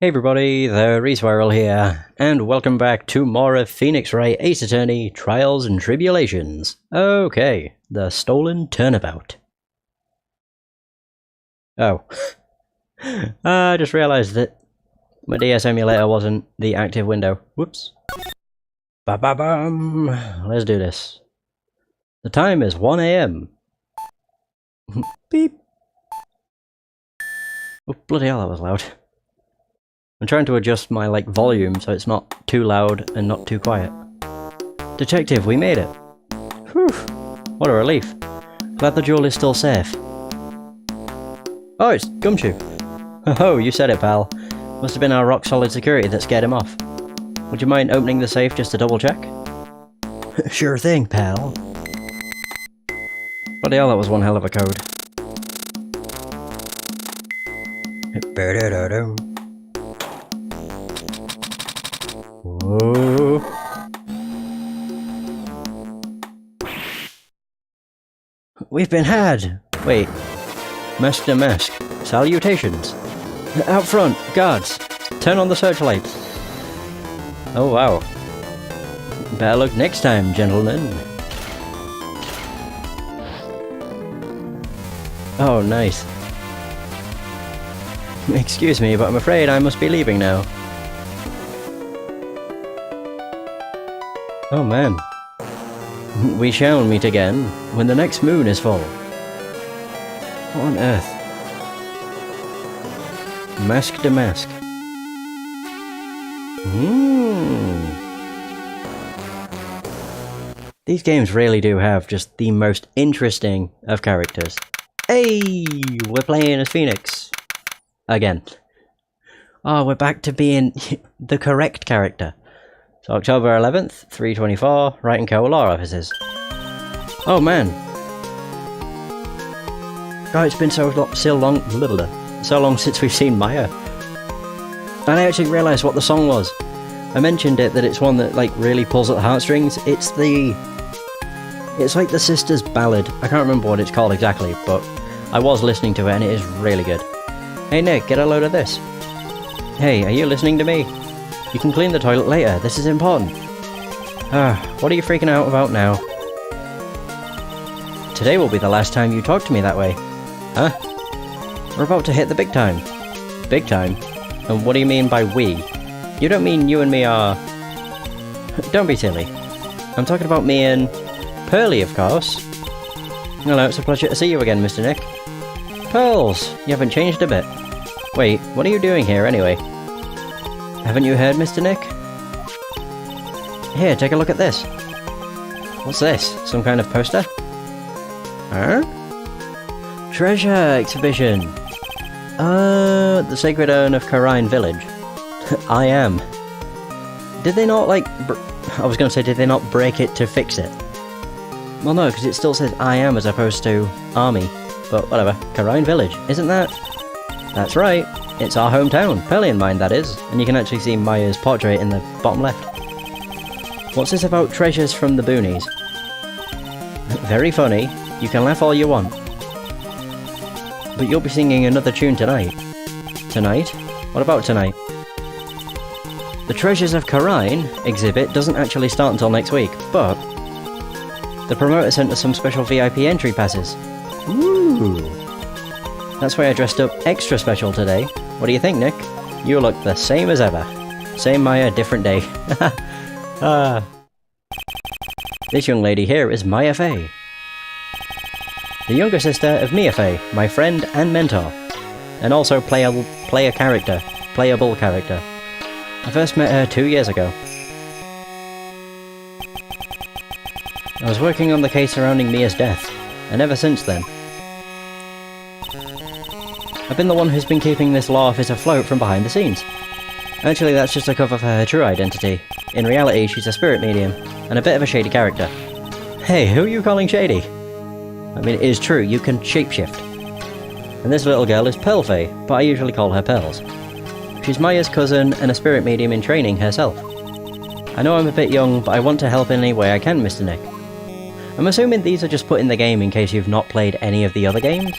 Hey everybody, the Resviral here, and welcome back to more of Phoenix Wright Ace Attorney Trials and Tribulations. Okay, the stolen turnabout. Oh. I just realised that my DS emulator wasn't the active window. Whoops. Ba-ba-bum! Let's do this. The time is 1 AM. Beep. Oh, bloody hell, that was loud. I'm trying to adjust my, volume so it's not too loud and not too quiet. Detective, we made it! Whew! What a relief. Glad the jewel is still safe. Oh, it's Gumshoe! Oh, you said it, pal. Must have been our rock-solid security that scared him off. Would you mind opening the safe just to double-check? Sure thing, pal. Bloody hell, that was one hell of a code. Whoa. We've been had! Wait. Mask to mask. Salutations. Out front, guards. Turn on the searchlights. Oh wow. Better luck next time, gentlemen. Oh, nice. Excuse me, but I'm afraid I must be leaving now. Oh man. We shall meet again when the next moon is full. What on earth? Mask to mask. These games really do have just the most interesting of characters. Hey! We're playing as Phoenix. Again. Oh, we're back to being the correct character. So October 11th, 324, Wright and Co. Law Offices. Oh man. Oh, it's been so long since we've seen Maya. And I actually realised what the song was. I mentioned it, that it's one that really pulls at the heartstrings. It's like the Sisters Ballad. I can't remember what it's called exactly, but I was listening to it and it is really good. Hey Nick, get a load of this. Hey, are you listening to me? You can clean the toilet later, this is important. What are you freaking out about now? Today will be the last time you talk to me that way. Huh? We're about to hit the big time. Big time? And what do you mean by we? You don't mean you and me are... Don't be silly. I'm talking about me and... Pearly, of course. Hello, it's a pleasure to see you again, Mr. Nick. Pearls! You haven't changed a bit. Wait, what are you doing here anyway? Haven't you heard, Mr. Nick? Here, take a look at this. What's this? Some kind of poster? Huh? Treasure exhibition! The Sacred Urn of Karine Village. I am. Did they not, I was gonna say, did they not break it to fix it? Well, no, because it still says I am as opposed to army. But whatever. Karine Village, isn't that? That's right. It's our hometown, Pearly and mine, that is, and you can actually see Maya's portrait in the bottom left. What's this about treasures from the boonies? Very funny. You can laugh all you want. But you'll be singing another tune tonight. Tonight? What about tonight? The Treasures of Karine exhibit doesn't actually start until next week, but... the promoter sent us some special VIP entry passes. Ooh! That's why I dressed up extra special today. What do you think, Nick? You look the same as ever. Same Maya, different day. This young lady here is Maya Fey. The younger sister of Mia Fey, my friend and mentor. And also playable character. I first met her 2 years ago. I was working on the case surrounding Mia's death, and ever since then, I've been the one who's been keeping this law office afloat from behind the scenes. Actually, that's just a cover for her true identity. In reality, she's a spirit medium, and a bit of a shady character. Hey, who are you calling shady? I mean, it is true, you can shapeshift. And this little girl is Pearl Fey, but I usually call her Pearls. She's Maya's cousin and a spirit medium in training herself. I know I'm a bit young, but I want to help in any way I can, Mr. Nick. I'm assuming these are just put in the game in case you've not played any of the other games?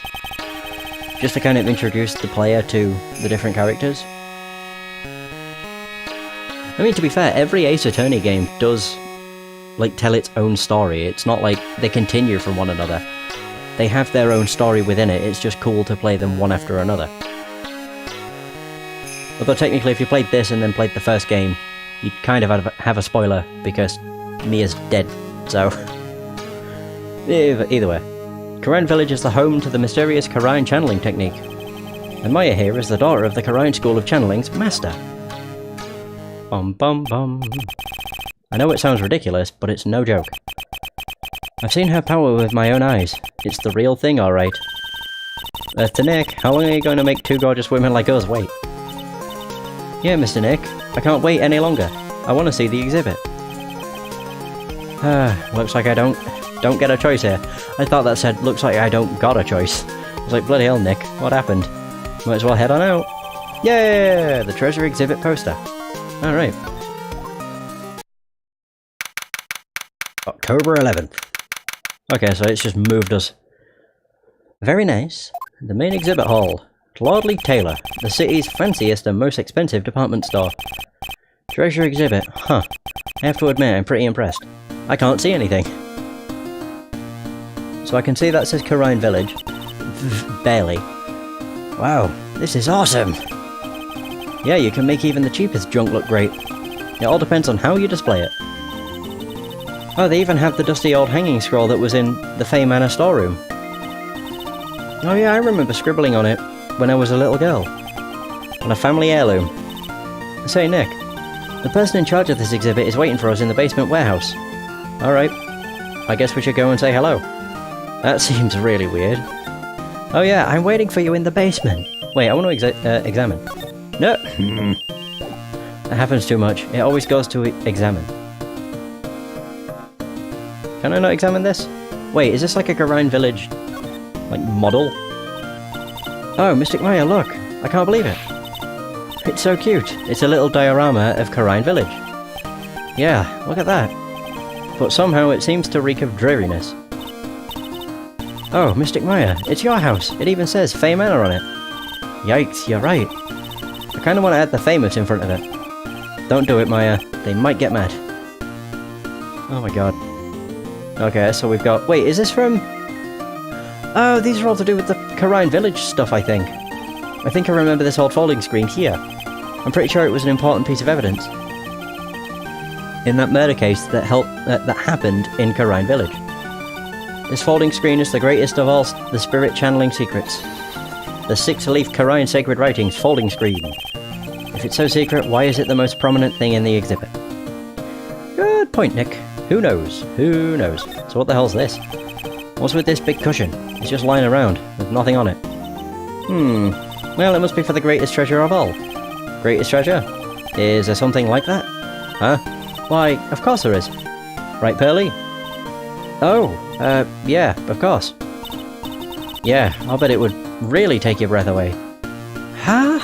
Just to kind of introduce the player to the different characters. I mean, to be fair, every Ace Attorney game does, like, tell its own story. It's not like they continue from one another. They have their own story within it, it's just cool to play them one after another. Although technically if you played this and then played the first game, you'd kind of have a spoiler, because Mia's dead, so... Either way. Karine Village is the home to the mysterious Karine channeling technique. And Maya here is the daughter of the Karine School of Channeling's master. Bum bum bum. I know it sounds ridiculous, but it's no joke. I've seen her power with my own eyes. It's the real thing, alright. To Nick, how long are you going to make two gorgeous women like us wait? Yeah, Mr. Nick. I can't wait any longer. I want to see the exhibit. Looks like I don't get a choice here. I thought that said, looks like I don't got a choice. I was like, bloody hell, Nick, what happened? Might as well head on out. Yeah, the treasure exhibit poster. Alright. October 11th. Okay, so it's just moved us. Very nice. The main exhibit hall. Lordly Taylor, the city's fanciest and most expensive department store. Treasure exhibit. Huh. I have to admit, I'm pretty impressed. I can't see anything. So I can see that says Karine Village. Barely. Wow, this is awesome! Yeah, you can make even the cheapest junk look great. It all depends on how you display it. Oh, they even have the dusty old hanging scroll that was in the Fay Manor storeroom. Oh yeah, I remember scribbling on it when I was a little girl. On a family heirloom. Say, Nick, the person in charge of this exhibit is waiting for us in the basement warehouse. Alright. I guess we should go and say hello. That seems really weird. Oh yeah, I'm waiting for you in the basement. Wait, I want to examine. No! That happens too much. It always goes to examine. Can I not examine this? Wait, is this like a Karine Village, like, model? Oh, Mystic Maya, look! I can't believe it! It's so cute! It's a little diorama of Karine Village. Yeah, look at that! But somehow it seems to reek of dreariness. Oh, Mystic Maya, it's your house! It even says Fay Manor on it! Yikes, you're right! I kinda wanna add the famous in front of it. Don't do it, Maya. They might get mad. Oh my god. Okay, so we've got... Wait, is this from... Oh, these are all to do with the Karine Village stuff, I think. I think I remember this old folding screen here. I'm pretty sure it was an important piece of evidence. In that murder case that happened in Karine Village. This folding screen is the greatest of all the spirit channeling secrets. The six-leaf Karine Sacred Writings folding screen. If it's so secret, why is it the most prominent thing in the exhibit? Good point, Nick. Who knows? Who knows? So what the hell's this? What's with this big cushion? It's just lying around, with nothing on it. Well, it must be for the greatest treasure of all. Greatest treasure? Is there something like that? Huh? Why, of course there is. Right, Pearly? Oh, yeah, of course. Yeah, I'll bet it would really take your breath away. Huh?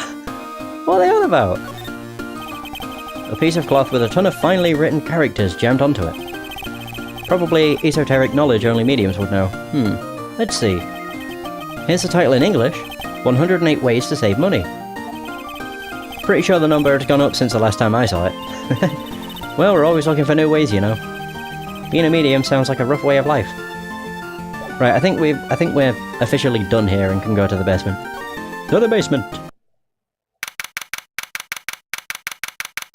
What are they on about? A piece of cloth with a ton of finely written characters jammed onto it. Probably esoteric knowledge only mediums would know. Let's see. Here's the title in English. 108 Ways to Save Money. Pretty sure the number has gone up since the last time I saw it. Well, we're always looking for new ways, you know. Being a medium sounds like a rough way of life. Right, I think we're officially done here and can go to the basement. To the basement!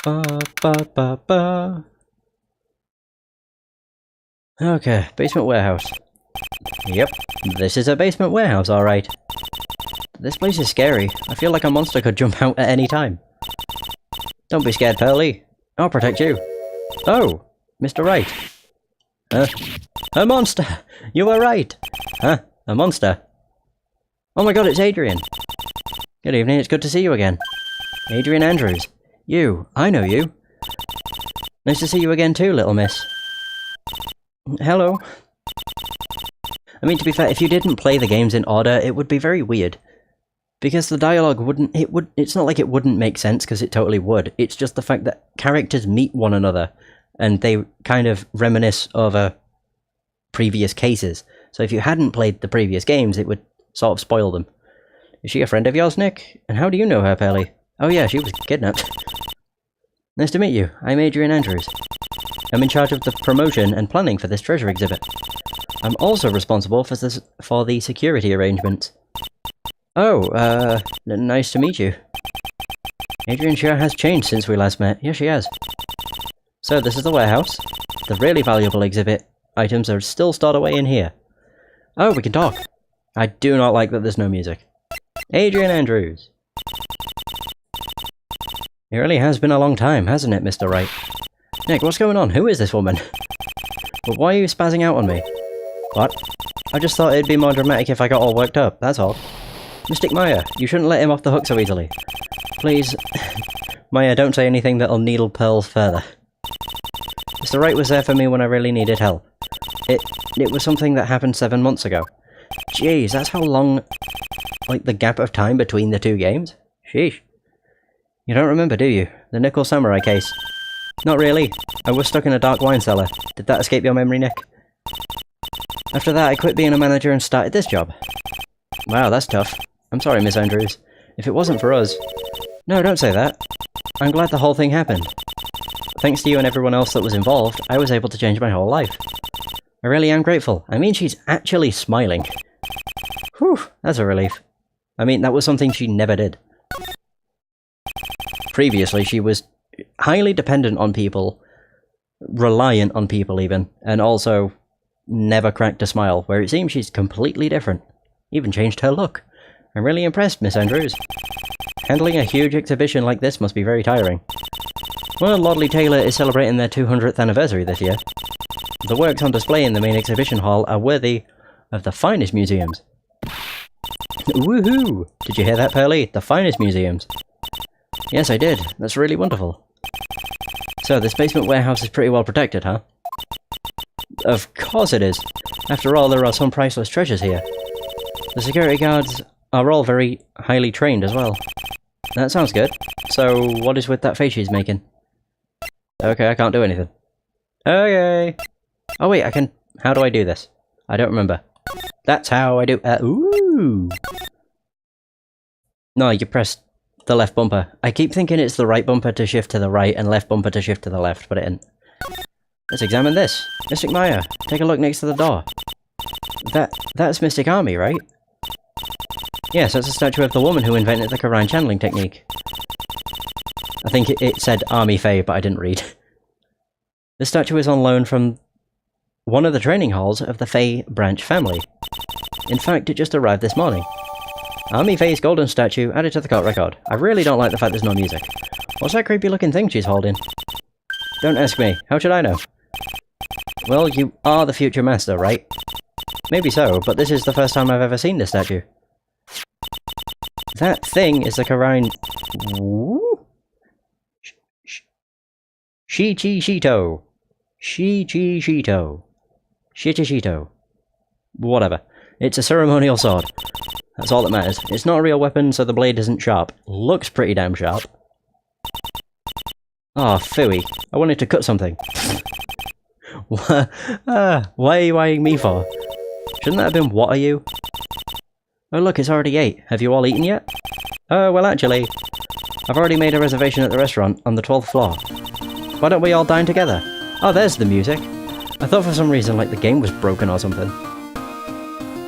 Ba ba ba ba. Okay, basement warehouse. Yep, this is a basement warehouse, alright. This place is scary. I feel like a monster could jump out at any time. Don't be scared, Pearly. I'll protect you. Oh, Mr. Wright. Huh? A monster! You were right! Huh? A monster? Oh my god, it's Adrian! Good evening, it's good to see you again. Adrian Andrews. You, I know you. Nice to see you again too, little miss. Hello. I mean, to be fair, if you didn't play the games in order, it would be very weird. Because the dialogue it's not like it wouldn't make sense, because it totally would. It's just the fact that characters meet one another, and they kind of reminisce over previous cases. So if you hadn't played the previous games, it would sort of spoil them. Is she a friend of yours, Nick? And how do you know her, Pearly? Oh yeah, she was kidnapped. Nice to meet you. I'm Adrian Andrews. I'm in charge of the promotion and planning for this treasure exhibit. I'm also responsible for the security arrangements. Oh, nice to meet you. Adrian sure has changed since we last met. Yes, she has. So, this is the warehouse. The really valuable exhibit items are still stored away in here. Oh, we can talk. I do not like that there's no music. Adrian Andrews. It really has been a long time, hasn't it, Mr. Wright? Nick, what's going on? Who is this woman? But why are you spazzing out on me? What? I just thought it'd be more dramatic if I got all worked up, that's all. Mystic Maya, you shouldn't let him off the hook so easily. Please. Maya, don't say anything that'll needle pearls further. Mr. Wright was there for me when I really needed help. It was something that happened 7 months ago. Jeez, that's how long, like, the gap of time between the two games? Sheesh. You don't remember, do you? The Nickel Samurai case. Not really. I was stuck in a dark wine cellar. Did that escape your memory, Nick? After that, I quit being a manager and started this job. Wow, that's tough. I'm sorry, Miss Andrews. If it wasn't for us... No, don't say that. I'm glad the whole thing happened. Thanks to you and everyone else that was involved, I was able to change my whole life. I really am grateful. I mean, she's actually smiling. Whew, that's a relief. I mean, that was something she never did. Previously, she was highly dependent on people, reliant on people even, and also never cracked a smile, where it seems she's completely different. Even changed her look. I'm really impressed, Miss Andrews. Handling a huge exhibition like this must be very tiring. Well, Lordly Taylor is celebrating their 200th anniversary this year. The works on display in the main exhibition hall are worthy of the finest museums. Woohoo! Did you hear that, Pearly? The finest museums. Yes, I did. That's really wonderful. So, this basement warehouse is pretty well protected, huh? Of course it is. After all, there are some priceless treasures here. The security guards are all very highly trained as well. That sounds good. So, what is with that face she's making? Okay, I can't do anything. Okay. Oh wait, I can... How do I do this? I don't remember. That's how I do... ooh! No, you press the left bumper. I keep thinking it's the right bumper to shift to the right and left bumper to shift to the left, but it isn't. Let's examine this. Mystic Maya, take a look next to the door. That's Mystic Army, right? Yes, that's a statue of the woman who invented the Quran channeling technique. I think it said Army Fae, but I didn't read. The statue is on loan from one of the training halls of the Fae branch family. In fact, it just arrived this morning. Army Fae's golden statue added to the court record. I really don't like the fact there's no music. What's that creepy looking thing she's holding? Don't ask me. How should I know? Well, you are the future master, right? Maybe so, but this is the first time I've ever seen this statue. That thing is the Quran... Shichishito. Shichishito. Shichishito. Whatever. It's a ceremonial sword. That's all that matters. It's not a real weapon, so the blade isn't sharp. Looks pretty damn sharp. Oh, phooey. I wanted to cut something. Why are you eyeing me for? Shouldn't that have been what are you? Oh look, it's already 8. Have you all eaten yet? Oh, well actually, I've already made a reservation at the restaurant on the 12th floor. Why don't we all dine together? Oh, there's the music. I thought for some reason like the game was broken or something.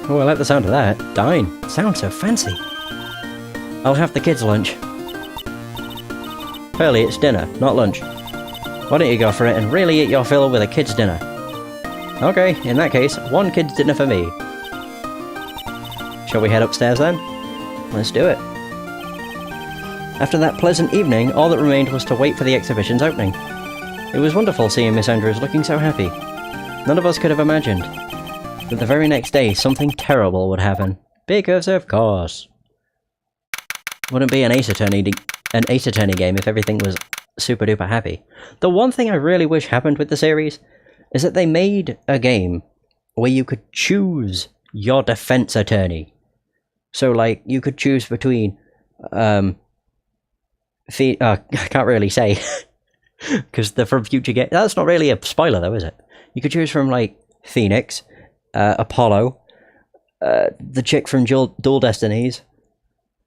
Oh, I like the sound of that. Dine. Sounds so fancy. I'll have the kids' lunch. Pearly, it's dinner, not lunch. Why don't you go for it and really eat your fill with a kid's dinner? Okay, in that case, one kid's dinner for me. Shall we head upstairs then? Let's do it. After that pleasant evening, all that remained was to wait for the exhibition's opening. It was wonderful seeing Miss Andrews looking so happy. None of us could have imagined that the very next day something terrible would happen. Because of course. Wouldn't be an Ace Attorney game if everything was super duper happy. The one thing I really wish happened with the series is that they made a game where you could choose your defense attorney. So like you could choose between I can't really say because they're from future game. That's not really a spoiler though, is it? You could choose from like Phoenix, Apollo, the chick from Dual Destinies.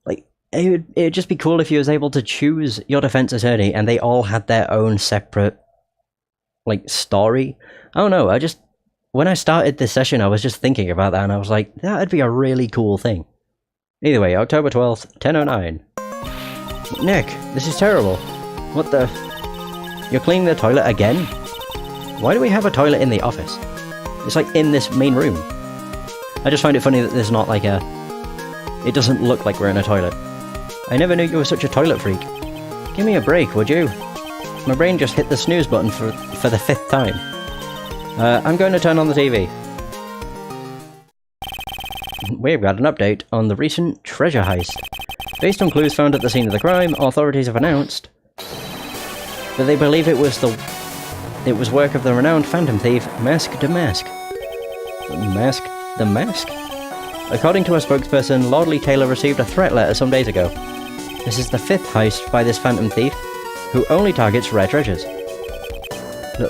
Like It'd just be cool if you was able to choose your defense attorney and they all had their own separate, like, story. I don't know, when I started this session, I was just thinking about that and I was like, that'd be a really cool thing. Either way, October 12th, 10:09. Nick, this is terrible. What the... You're cleaning the toilet again? Why do we have a toilet in the office? It's like in this main room. I just find it funny that there's not like a... It doesn't look like we're in a toilet. I never knew you were such a toilet freak. Give me a break, would you? My brain just hit the snooze button for the 5th time. I'm going to turn on the TV. We've got an update on the recent treasure heist. Based on clues found at the scene of the crime, authorities have announced that they believe it was work of the renowned phantom thief, Mask the Mask. Mask the Mask? According to a spokesperson, Lord Lee Taylor received a threat letter some days ago. This is the 5th heist by this phantom thief, who only targets rare treasures.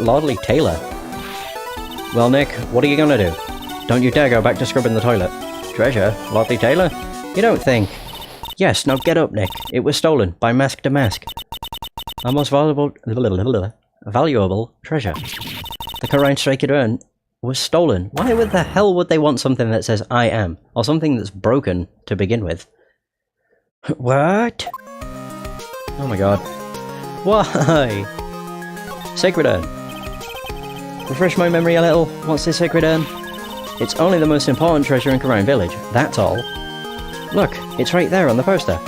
Lord Lee Taylor? Well, Nick, what are you gonna do? Don't you dare go back to scrubbing the toilet. Treasure? Lord Lee Taylor? You don't think? Yes, now get up, Nick. It was stolen by Mask the Mask. Our most valuable treasure. The Corrine Striker urn was stolen. Why the hell would they want something that says I am? Or something that's broken to begin with? What? Oh my god. Why? Sacred urn. Refresh my memory a little. What's this sacred urn? It's only the most important treasure in Corrine Village. That's all. Look, it's right there on the poster.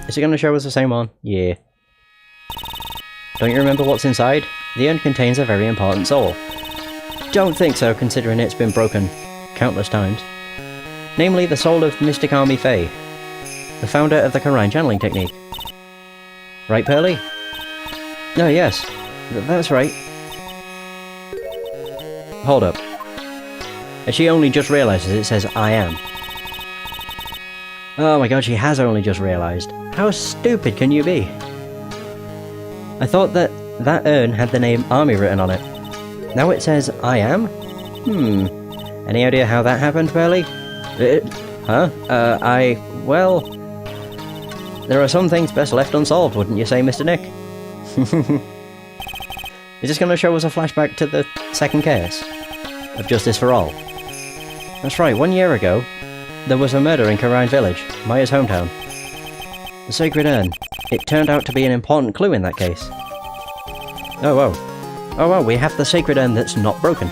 Is it going to show us the same one? Yeah. Don't you remember what's inside? The urn contains a very important soul. Don't think so, considering it's been broken countless times. Namely, the soul of Mystic Army Faye, the founder of the Corrine channeling technique. Right, Pearly? Oh, yes. That's right. Hold up. And she only just realises it says I am. Oh my god, she has only just realised. How stupid can you be? I thought that urn had the name Army written on it. Now it says I am? Any idea how that happened, Pearly? Well... There are some things best left unsolved, wouldn't you say, Mr. Nick? Is this going to show us a flashback to the second case of Justice for All? That's right, 1 year ago, there was a murder in Corrine Village, Maya's hometown. The sacred urn. It turned out to be an important clue in that case. Oh, whoa. Oh, wow, we have the sacred urn that's not broken.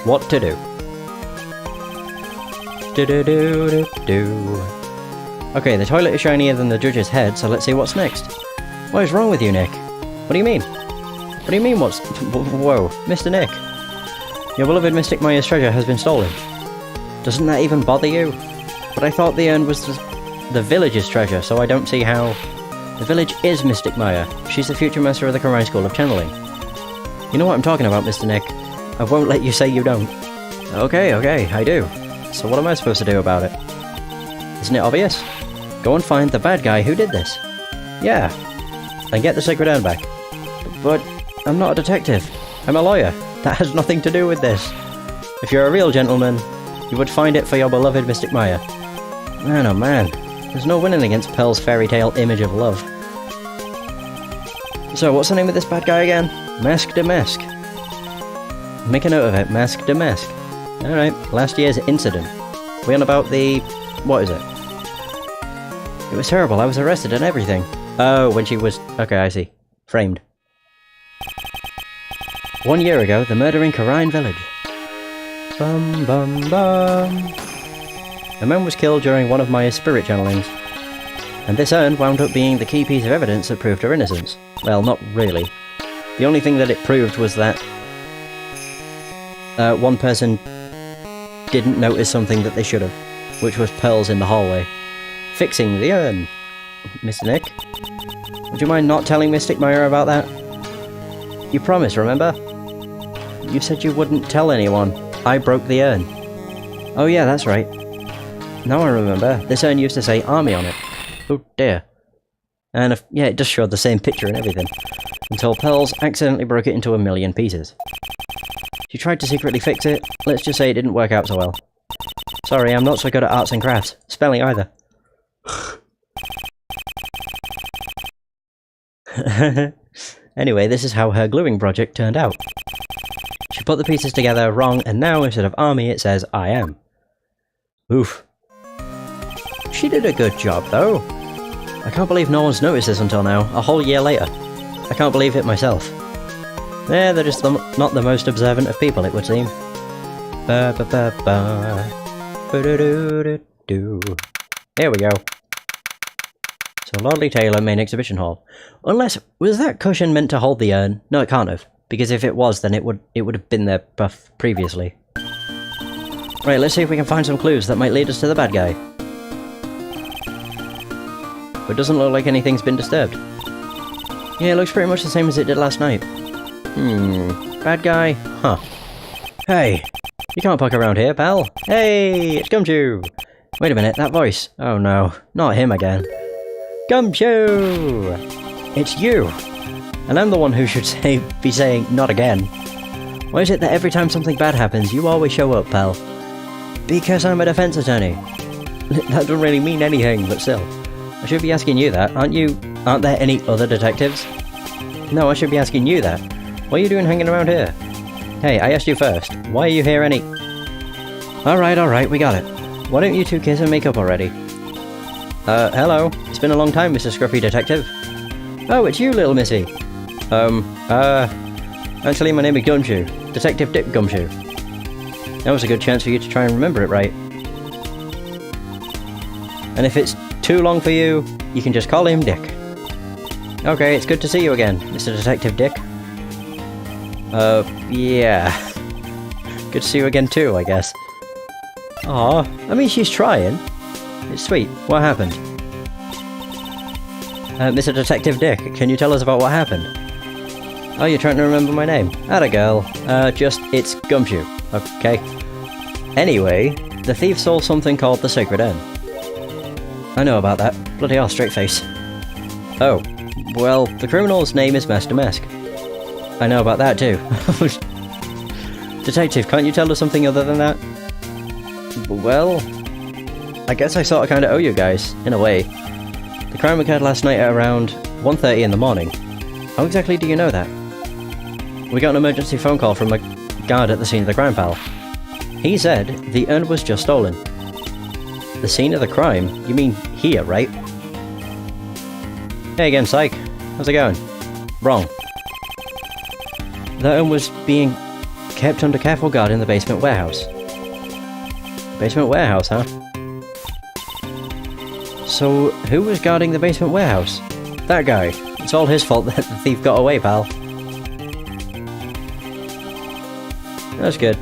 What to do? Do-do-do-do-do. Okay, the toilet is shinier than the judge's head, so let's see what's next. What is wrong with you, Nick? What do you mean? What do you mean what's... Whoa, Mr. Nick. Your beloved Mystic Maya's treasure has been stolen. Doesn't that even bother you? But I thought the urn was the village's treasure, so I don't see how... The village is Mystic Maya. She's the future master of the Corrine School of Channeling. You know what I'm talking about, Mr. Nick. I won't let you say you don't. Okay, I do. So what am I supposed to do about it? Isn't it obvious? Go and find the bad guy who did this. Yeah. And get the sacred urn back. But I'm not a detective. I'm a lawyer. That has nothing to do with this. If you're a real gentleman, you would find it for your beloved Mystic Maya. Man, oh man. There's no winning against Pearl's fairy tale image of love. So, what's the name of this bad guy again? Mask the Mask. Make a note of it, Mask the Mask. Alright, last year's incident. We on about the... what is it? It was terrible, I was arrested and everything. Oh, when she was... okay, I see. Framed. 1 year ago, the murder in Corrine Village. Bum bum bum. A man was killed during one of Maya's spirit channelings. And this urn wound up being the key piece of evidence that proved her innocence. Well, not really. The only thing that it proved was that... one person didn't notice something that they should have, which was Pearls in the hallway. Fixing the urn. Mr. Nick? Would you mind not telling Mystic Maya about that? You promised, remember? You said you wouldn't tell anyone. I broke the urn. Oh yeah, that's right. Now I remember. This urn used to say Army on it. Oh dear. And yeah, it just showed the same picture and everything. Until Pearls accidentally broke it into a million pieces. She tried to secretly fix it. Let's just say it didn't work out so well. Sorry, I'm not so good at arts and crafts. Spelling either. Anyway, this is how her gluing project turned out. She put the pieces together wrong, and now instead of army it says I am. Oof. She did a good job though. I can't believe no one's noticed this until now, a whole year later. I can't believe it myself. They're just not the most observant of people, it would seem. Ba ba ba ba. Ba-do-do-do-do. Here we go. So Lordly Taylor main exhibition hall. Unless, was that cushion meant to hold the urn? No, it can't have. Because if it was, then it would have been there previously. Right, let's see if we can find some clues that might lead us to the bad guy. But it doesn't look like anything's been disturbed. Yeah, it looks pretty much the same as it did last night. Bad guy? Huh. Hey! You can't park around here, pal! Hey! It's Gumshoe! Wait a minute, that voice. Oh no, not him again. Gumshoe! It's you! And I'm the one who should be saying, not again. Why is it that every time something bad happens, you always show up, pal? Because I'm a defense attorney. That doesn't really mean anything, but still. I should be asking you that, aren't you? Aren't there any other detectives? No, I should be asking you that. What are you doing hanging around here? Hey, I asked you first. Why are you here Alright, we got it. Why don't you two kiss and make up already? Hello. It's been a long time, Mr. Scruffy Detective. Oh, it's you, little missy. Actually, my name is Gumshoe. Detective Dick Gumshoe. That was a good chance for you to try and remember it right. And if it's too long for you, you can just call him Dick. Okay, it's good to see you again, Mr. Detective Dick. Yeah. Good to see you again too, I guess. Aw, I mean, she's trying. It's sweet. What happened? Mr. Detective Dick, can you tell us about what happened? Oh, you're trying to remember my name? Atta girl. It's Gumshoe. Okay. Anyway, the thief stole something called the Sacred Urn. I know about that. Bloody hell, straight face. Oh, well, the criminal's name is Master Mask. I know about that too. Detective, can't you tell us something other than that? Well, I guess I sorta kinda owe you guys, in a way. The crime occurred last night at around 1:30 in the morning. How exactly do you know that? We got an emergency phone call from a guard at the scene of the crime, pal. He said the urn was just stolen. The scene of the crime? You mean here, right? Hey again, psych. How's it going? Wrong. The urn was being kept under careful guard in the basement warehouse. Basement warehouse, huh? So, who was guarding the basement warehouse? That guy. It's all his fault that the thief got away, pal. That's good.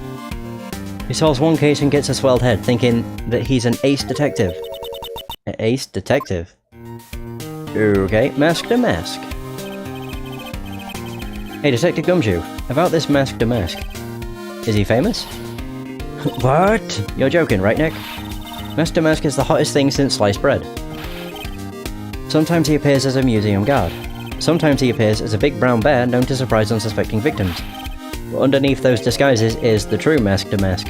He solves one case and gets a swelled head, thinking that he's an ace detective. An ace detective? Okay, mask to mask. Hey, Detective Gumshoe, about this mask to mask. Is he famous? What? You're joking, right, Nick? Mask to mask is the hottest thing since sliced bread. Sometimes he appears as a museum guard. Sometimes he appears as a big brown bear known to surprise unsuspecting victims. But underneath those disguises is the true mask to mask.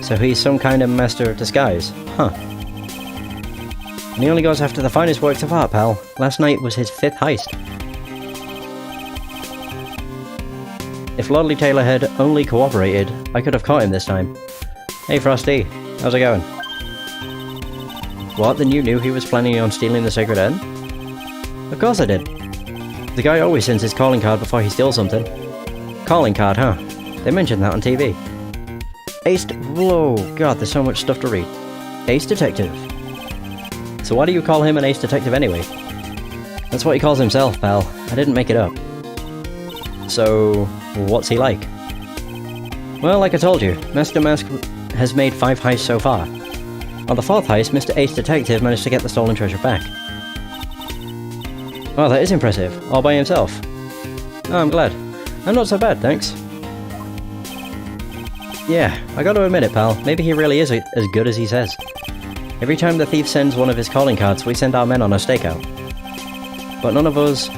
So he's some kind of master of disguise. Huh. And he only goes after the finest works of art, pal. Last night was his 5th heist. If Lordly Taylor had only cooperated, I could have caught him this time. Hey Frosty, how's it going? What, then you knew he was planning on stealing the Sacred Urn? Of course I did. The guy always sends his calling card before he steals something. Calling card, huh? They mentioned that on TV. Whoa, god, there's so much stuff to read. Ace Detective. So why do you call him an ace detective anyway? That's what he calls himself, pal. I didn't make it up. So, what's he like? Well, like I told you, Master Mask has made 5 heists so far. On the 4th heist, Mr. Ace Detective managed to get the stolen treasure back. Well, that is impressive, all by himself. Oh, I'm glad. I'm not so bad, thanks. Yeah, I gotta admit it, pal, maybe he really is as good as he says. Every time the thief sends one of his calling cards, we send our men on a stakeout. But none of us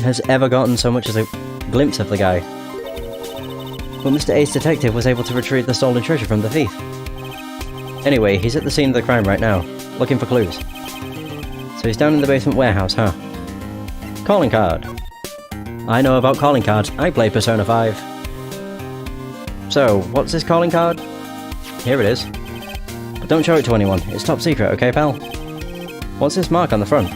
has ever gotten so much as a glimpse of the guy. But Mr. Ace Detective was able to retrieve the stolen treasure from the thief. Anyway, he's at the scene of the crime right now, looking for clues. he's down in the basement warehouse, huh? Calling card. I know about calling cards. I play Persona 5. So, what's this calling card? Here it is. But don't show it to anyone. It's top secret, okay, pal? What's this mark on the front?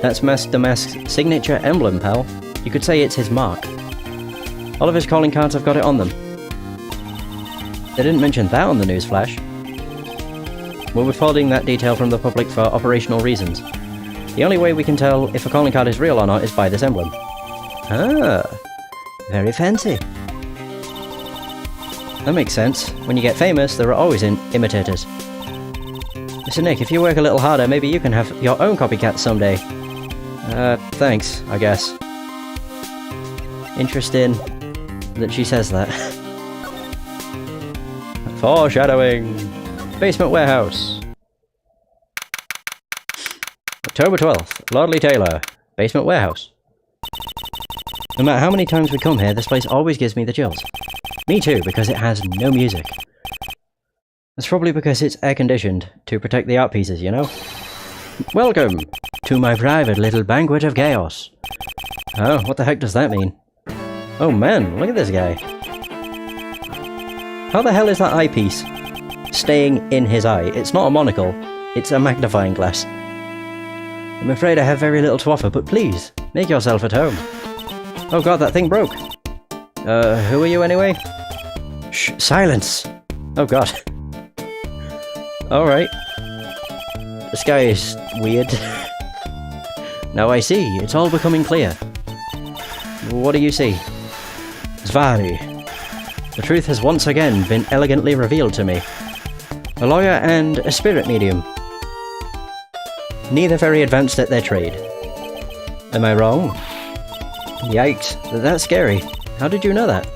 That's Mask Damask's signature emblem, pal. You could say it's his mark. All of his calling cards have got it on them. They didn't mention that on the news flash. We're withholding that detail from the public for operational reasons. The only way we can tell if a calling card is real or not is by this emblem. Ah, very fancy. That makes sense. When you get famous, there are always imitators. Mr. Nick, if you work a little harder, maybe you can have your own copycat someday. Thanks, I guess. Interesting that she says that. Foreshadowing! Basement warehouse. October 12th, Lordly Taylor. Basement warehouse. No matter how many times we come here, this place always gives me the chills. Me too, because it has no music. That's probably because it's air-conditioned, to protect the art pieces, you know? Welcome to my private little banquet of chaos. Oh, what the heck does that mean? Oh man, look at this guy. How the hell is that eyepiece staying in his eye? It's not a monocle, it's a magnifying glass. I'm afraid I have very little to offer, but please, make yourself at home. Oh god, that thing broke. Who are you anyway? Shh, silence! Oh god. Alright. This guy is weird. Now I see, it's all becoming clear. What do you see? Zvari. The truth has once again been elegantly revealed to me. A lawyer and a spirit medium. Neither very advanced at their trade. Am I wrong? Yikes, that's scary. How did you know that?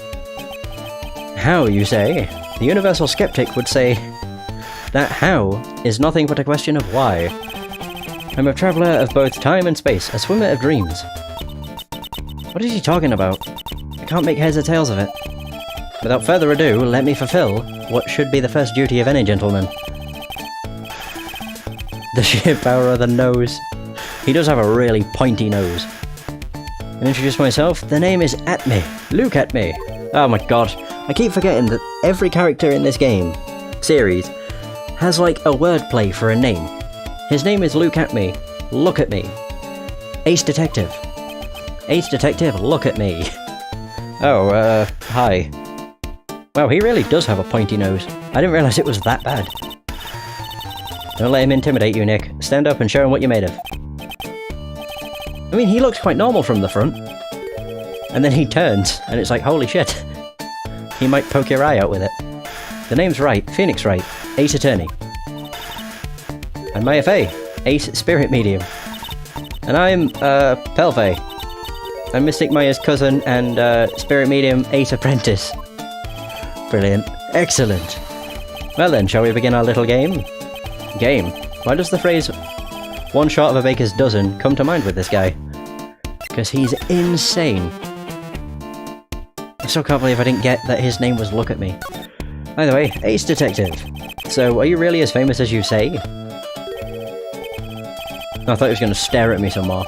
How, you say? The universal skeptic would say that how is nothing but a question of why. I'm a traveller of both time and space, a swimmer of dreams. What is he talking about? I can't make heads or tails of it. Without further ado, let me fulfill what should be the first duty of any gentleman. The sheer power of the nose. He does have a really pointy nose. And introduce myself, the name is Atme. Luke Atme. Oh my god, I keep forgetting that every character in this game, series, has like a wordplay for a name. His name is Luke Atme. Look at me. Ace Detective. Ace Detective, look at me. Oh, hi. Wow, he really does have a pointy nose. I didn't realise it was that bad. Don't let him intimidate you, Nick. Stand up and show him what you're made of. I mean, he looks quite normal from the front. And then he turns, and it's like, holy shit. He might poke your eye out with it. The name's Wright, Phoenix Wright, Ace Attorney. And my FA, Ace Spirit Medium. And I'm, Pelfey. I'm Mystic Maya's cousin and, Spirit Medium Ace Apprentice. Brilliant. Excellent. Well then, shall we begin our little game? Game? Why does the phrase one shot of a baker's dozen come to mind with this guy? Because he's insane. I still can't believe I didn't get that his name was Look at Me. Either way, Ace Detective. So, are you really as famous as you say? I thought he was going to stare at me some more.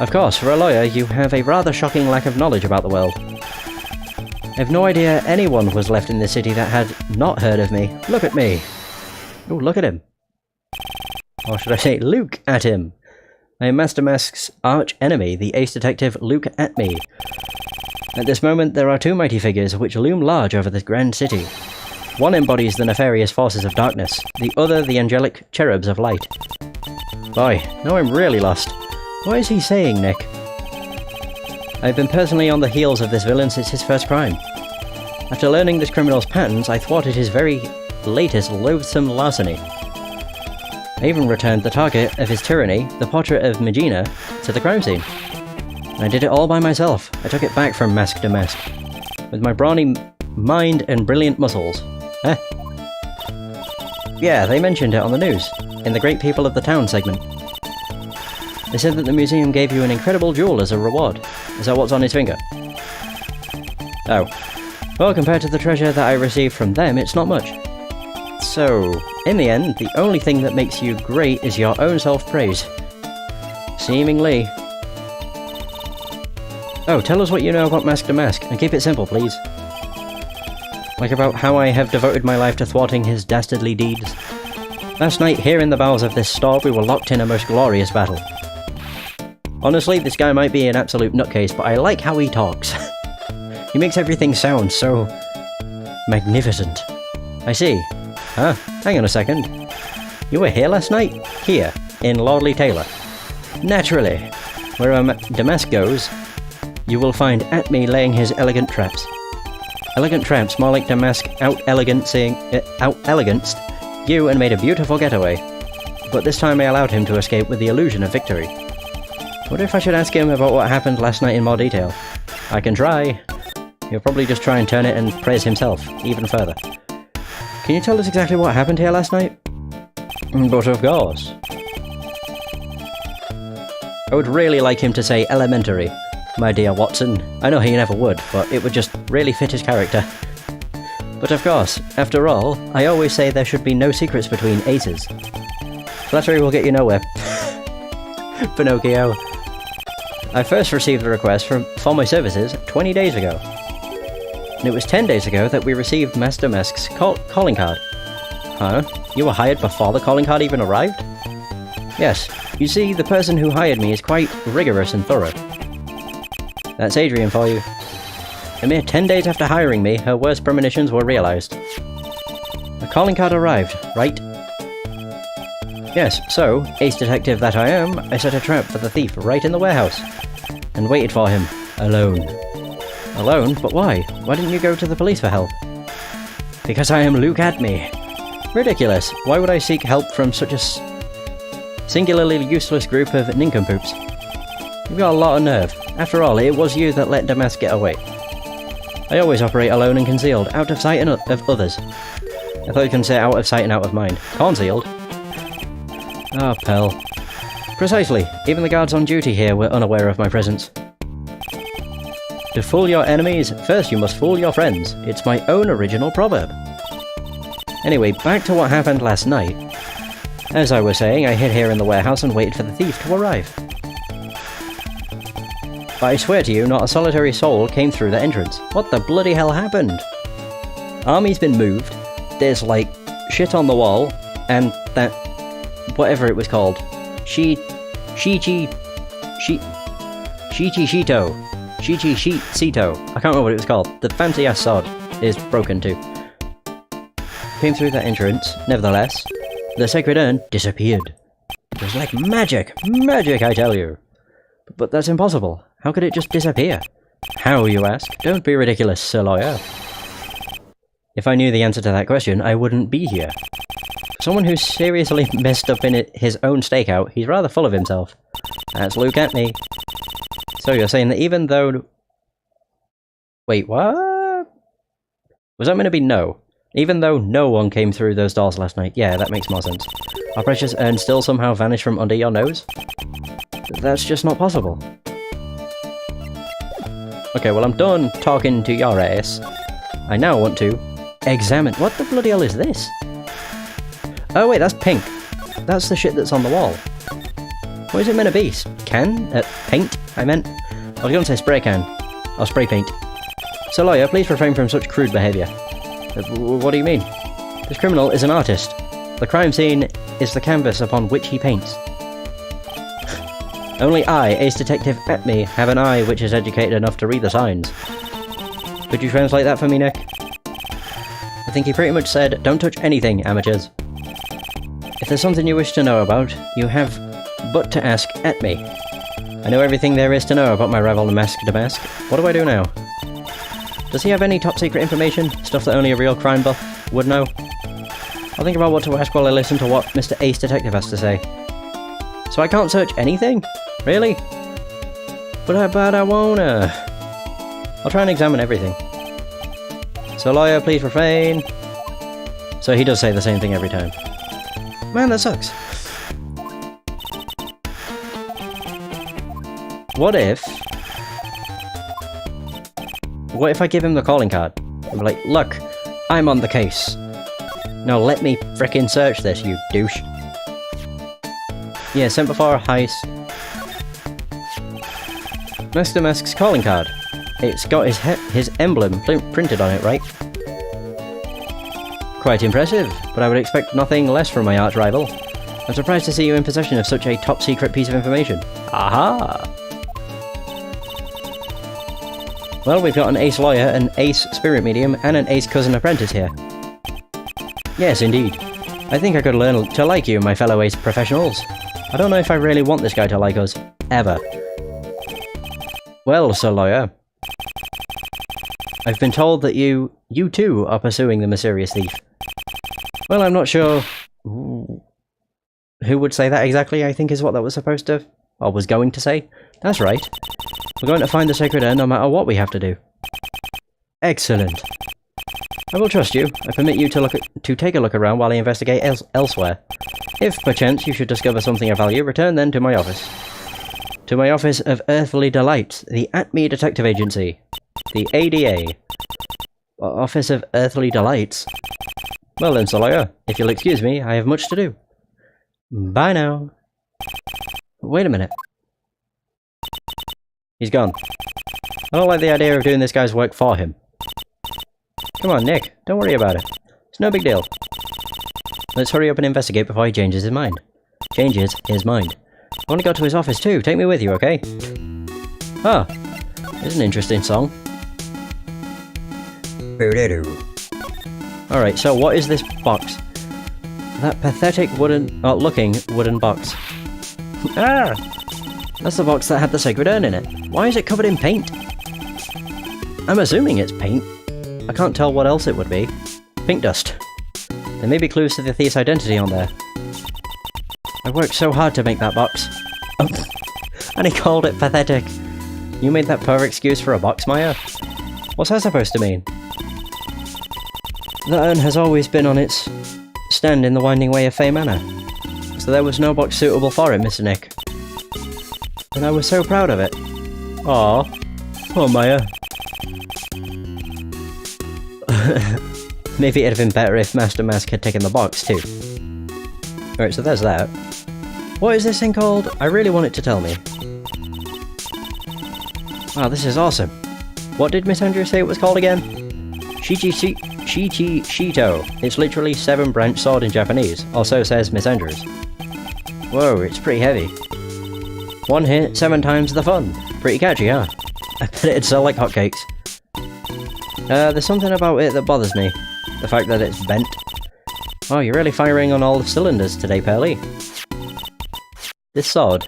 Of course, for a lawyer, you have a rather shocking lack of knowledge about the world. I have no idea anyone was left in this city that had not heard of me. Look at me. Oh, look at him. Or should I say, Luke at him. I am Master Mask's arch enemy, the Ace Detective Luke at me. At this moment, there are two mighty figures which loom large over the grand city. One embodies the nefarious forces of darkness, the other the angelic cherubs of light. Boy, now I'm really lost. What is he saying, Nick? I've been personally on the heels of this villain since his first crime. After learning this criminal's patterns, I thwarted his very latest loathsome larceny. I even returned the target of his tyranny, the portrait of Megina, to the crime scene. I did it all by myself. I took it back from Mask to Mask. With my brawny mind and brilliant muscles. Eh? Yeah, they mentioned it on the news, in the Great People of the Town segment. They said that the museum gave you an incredible jewel as a reward. Is that what's on his finger? Oh. Well, compared to the treasure that I received from them, it's not much. So, in the end, the only thing that makes you great is your own self-praise. Seemingly. Oh, tell us what you know about Mask to Mask, and keep it simple, please. Like about how I have devoted my life to thwarting his dastardly deeds. Last night, here in the bowels of this store, we were locked in a most glorious battle. Honestly, this guy might be an absolute nutcase, but I like how he talks. He makes everything sound so... magnificent. I see. Huh? Hang on a second. You were here last night? Here, in Lordly Taylor. Naturally. Wherever Damask goes, you will find Atme laying his elegant traps. Elegant traps, more like Damask out-eleganced you and made a beautiful getaway. But this time I allowed him to escape with the illusion of victory. What if I should ask him about what happened last night in more detail? I can try. He'll probably just try and turn it and praise himself, even further. Can you tell us exactly what happened here last night? But of course. I would really like him to say elementary, my dear Watson. I know he never would, but it would just really fit his character. But of course, after all, I always say there should be no secrets between aces. Flattery will get you nowhere. Pinocchio. I first received a request for my services 20 days ago. And it was 10 days ago that we received Master Mask's calling card. Huh? You were hired before the calling card even arrived? Yes. You see, the person who hired me is quite rigorous and thorough. That's Adrian for you. A mere 10 days after hiring me, her worst premonitions were realized. The calling card arrived, right? Yes, so, ace detective that I am, I set a trap for the thief right in the warehouse. And waited for him. Alone. Alone? But why? Why didn't you go to the police for help? Because I am Luke Atme. Ridiculous. Why would I seek help from such a singularly useless group of nincompoops? You've got a lot of nerve. After all, it was you that let Damask get away. I always operate alone and concealed, out of sight of others. I thought you can say out of sight and out of mind. Concealed? Ah, Pell. Precisely. Even the guards on duty here were unaware of my presence. To fool your enemies, first you must fool your friends. It's my own original proverb. Anyway, back to what happened last night. As I was saying, I hid here in the warehouse and waited for the thief to arrive. But I swear to you, not a solitary soul came through the entrance. What the bloody hell happened? Army's been moved, there's like shit on the wall, and that... whatever it was called. Shichi Sito. I can't remember what it was called. The fancy ass sword is broken too. Came through that entrance, nevertheless. The sacred urn disappeared. It was like magic! Magic, I tell you! But that's impossible. How could it just disappear? How, you ask? Don't be ridiculous, Sir Lawyer. If I knew the answer to that question, I wouldn't be here. Someone who's seriously messed up in his own stakeout, he's rather full of himself. That's Luke Atme. So you're saying that even though... Wait, what? Was that meant to be no? Even though no one came through those doors last night. Yeah, that makes more sense. Our precious urn still somehow vanished from under your nose? That's just not possible. Okay, well I'm done talking to your ass. I now want to examine... What the bloody hell is this? Oh wait, that's pink. That's the shit that's on the wall. What is it meant to be? Paint? I meant... I was going to say spray can. Or spray paint. So Lawyer, please refrain from such crude behaviour. What do you mean? This criminal is an artist. The crime scene is the canvas upon which he paints. Only I, Ace Detective Atme, have an eye which is educated enough to read the signs. Could you translate that for me, Nick? I think he pretty much said, don't touch anything, amateurs. If there's something you wish to know about, you have but to ask Atme. I know everything there is to know about my rival Mask to Mask. What do I do now? Does he have any top secret information? Stuff that only a real crime buff would know? I'll think about what to ask while I listen to what Mr. Ace Detective has to say. So I can't search anything? Really? But I wanna. I'll try and examine everything. So Lawyer, please refrain. So he does say the same thing every time. Man, that sucks. What if I give him the calling card? I'm like, look, I'm on the case. Now let me frickin' search this, you douche. Yeah, sent before a heist. Master Mask's calling card. It's got his emblem printed on it, right? Quite impressive, but I would expect nothing less from my arch rival. I'm surprised to see you in possession of such a top-secret piece of information. Aha! Well, we've got an ace lawyer, an ace spirit medium, and an ace cousin apprentice here. Yes, indeed. I think I could learn to like you, my fellow ace professionals. I don't know if I really want this guy to like us. Ever. Well, Sir Lawyer. I've been told that you too are pursuing the mysterious thief. Well, I'm not sure who would say that exactly, I think is what that was supposed to, or was going to say. That's right. We're going to find the sacred urn no matter what we have to do. Excellent. I will trust you. I permit you to take a look around while I investigate elsewhere. If, perchance, you should discover something of value, return then to my office. To my Office of Earthly Delights, the Atme Detective Agency. The ADA. Office of Earthly Delights. Well then, Sir Lawyer, if you'll excuse me, I have much to do. Bye now. Wait a minute. He's gone. I don't like the idea of doing this guy's work for him. Come on, Nick. Don't worry about it. It's no big deal. Let's hurry up and investigate before he changes his mind. Changes his mind. I want to go to his office too. Take me with you, okay? Ah, it's an interesting song. Alright, so what is this box? That pathetic looking wooden box. Ah! That's the box that had the sacred urn in it. Why is it covered in paint? I'm assuming it's paint. I can't tell what else it would be. Pink dust. There may be clues to the thief's identity on there. I worked so hard to make that box. And he called it pathetic. You made that poor excuse for a box, Maya? What's that supposed to mean? The urn has always been on its stand in the winding way of Fey Manor. So there was no box suitable for it, Mr. Nick. And I was so proud of it. Aww. Poor Maya. Maybe it'd have been better if Master Mask had taken the box too. Alright, so there's that. What is this thing called? I really want it to tell me. Wow, this is awesome. What did Miss Andrews say it was called again? Shito. It's literally 7-branch sword in Japanese, or so says Miss Andrews. Whoa, it's pretty heavy. 1 hit, 7 times the fun. Pretty catchy, huh? I bet it'd sell like hotcakes. There's something about it that bothers me. The fact that it's bent. Oh, you're really firing on all the cylinders today, Pearly. This sword.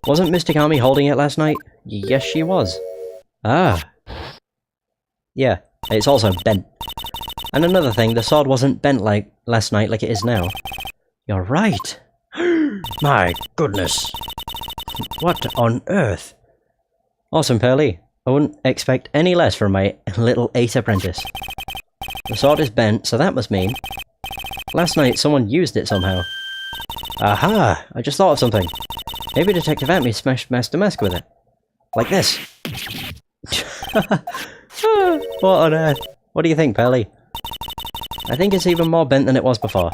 Wasn't Mystic Army holding it last night? Yes, she was. Ah. Yeah, it's also bent. And another thing, the sword wasn't bent like last night like it is now. You're right. My goodness. What on earth? Awesome, Pearly. I wouldn't expect any less from my little ace apprentice. The sword is bent, so that must mean... Last night someone used it somehow. Aha! I just thought of something. Maybe Detective Atme smashed Master Mask with it. Like this. What on earth? What do you think, Pearly? I think it's even more bent than it was before.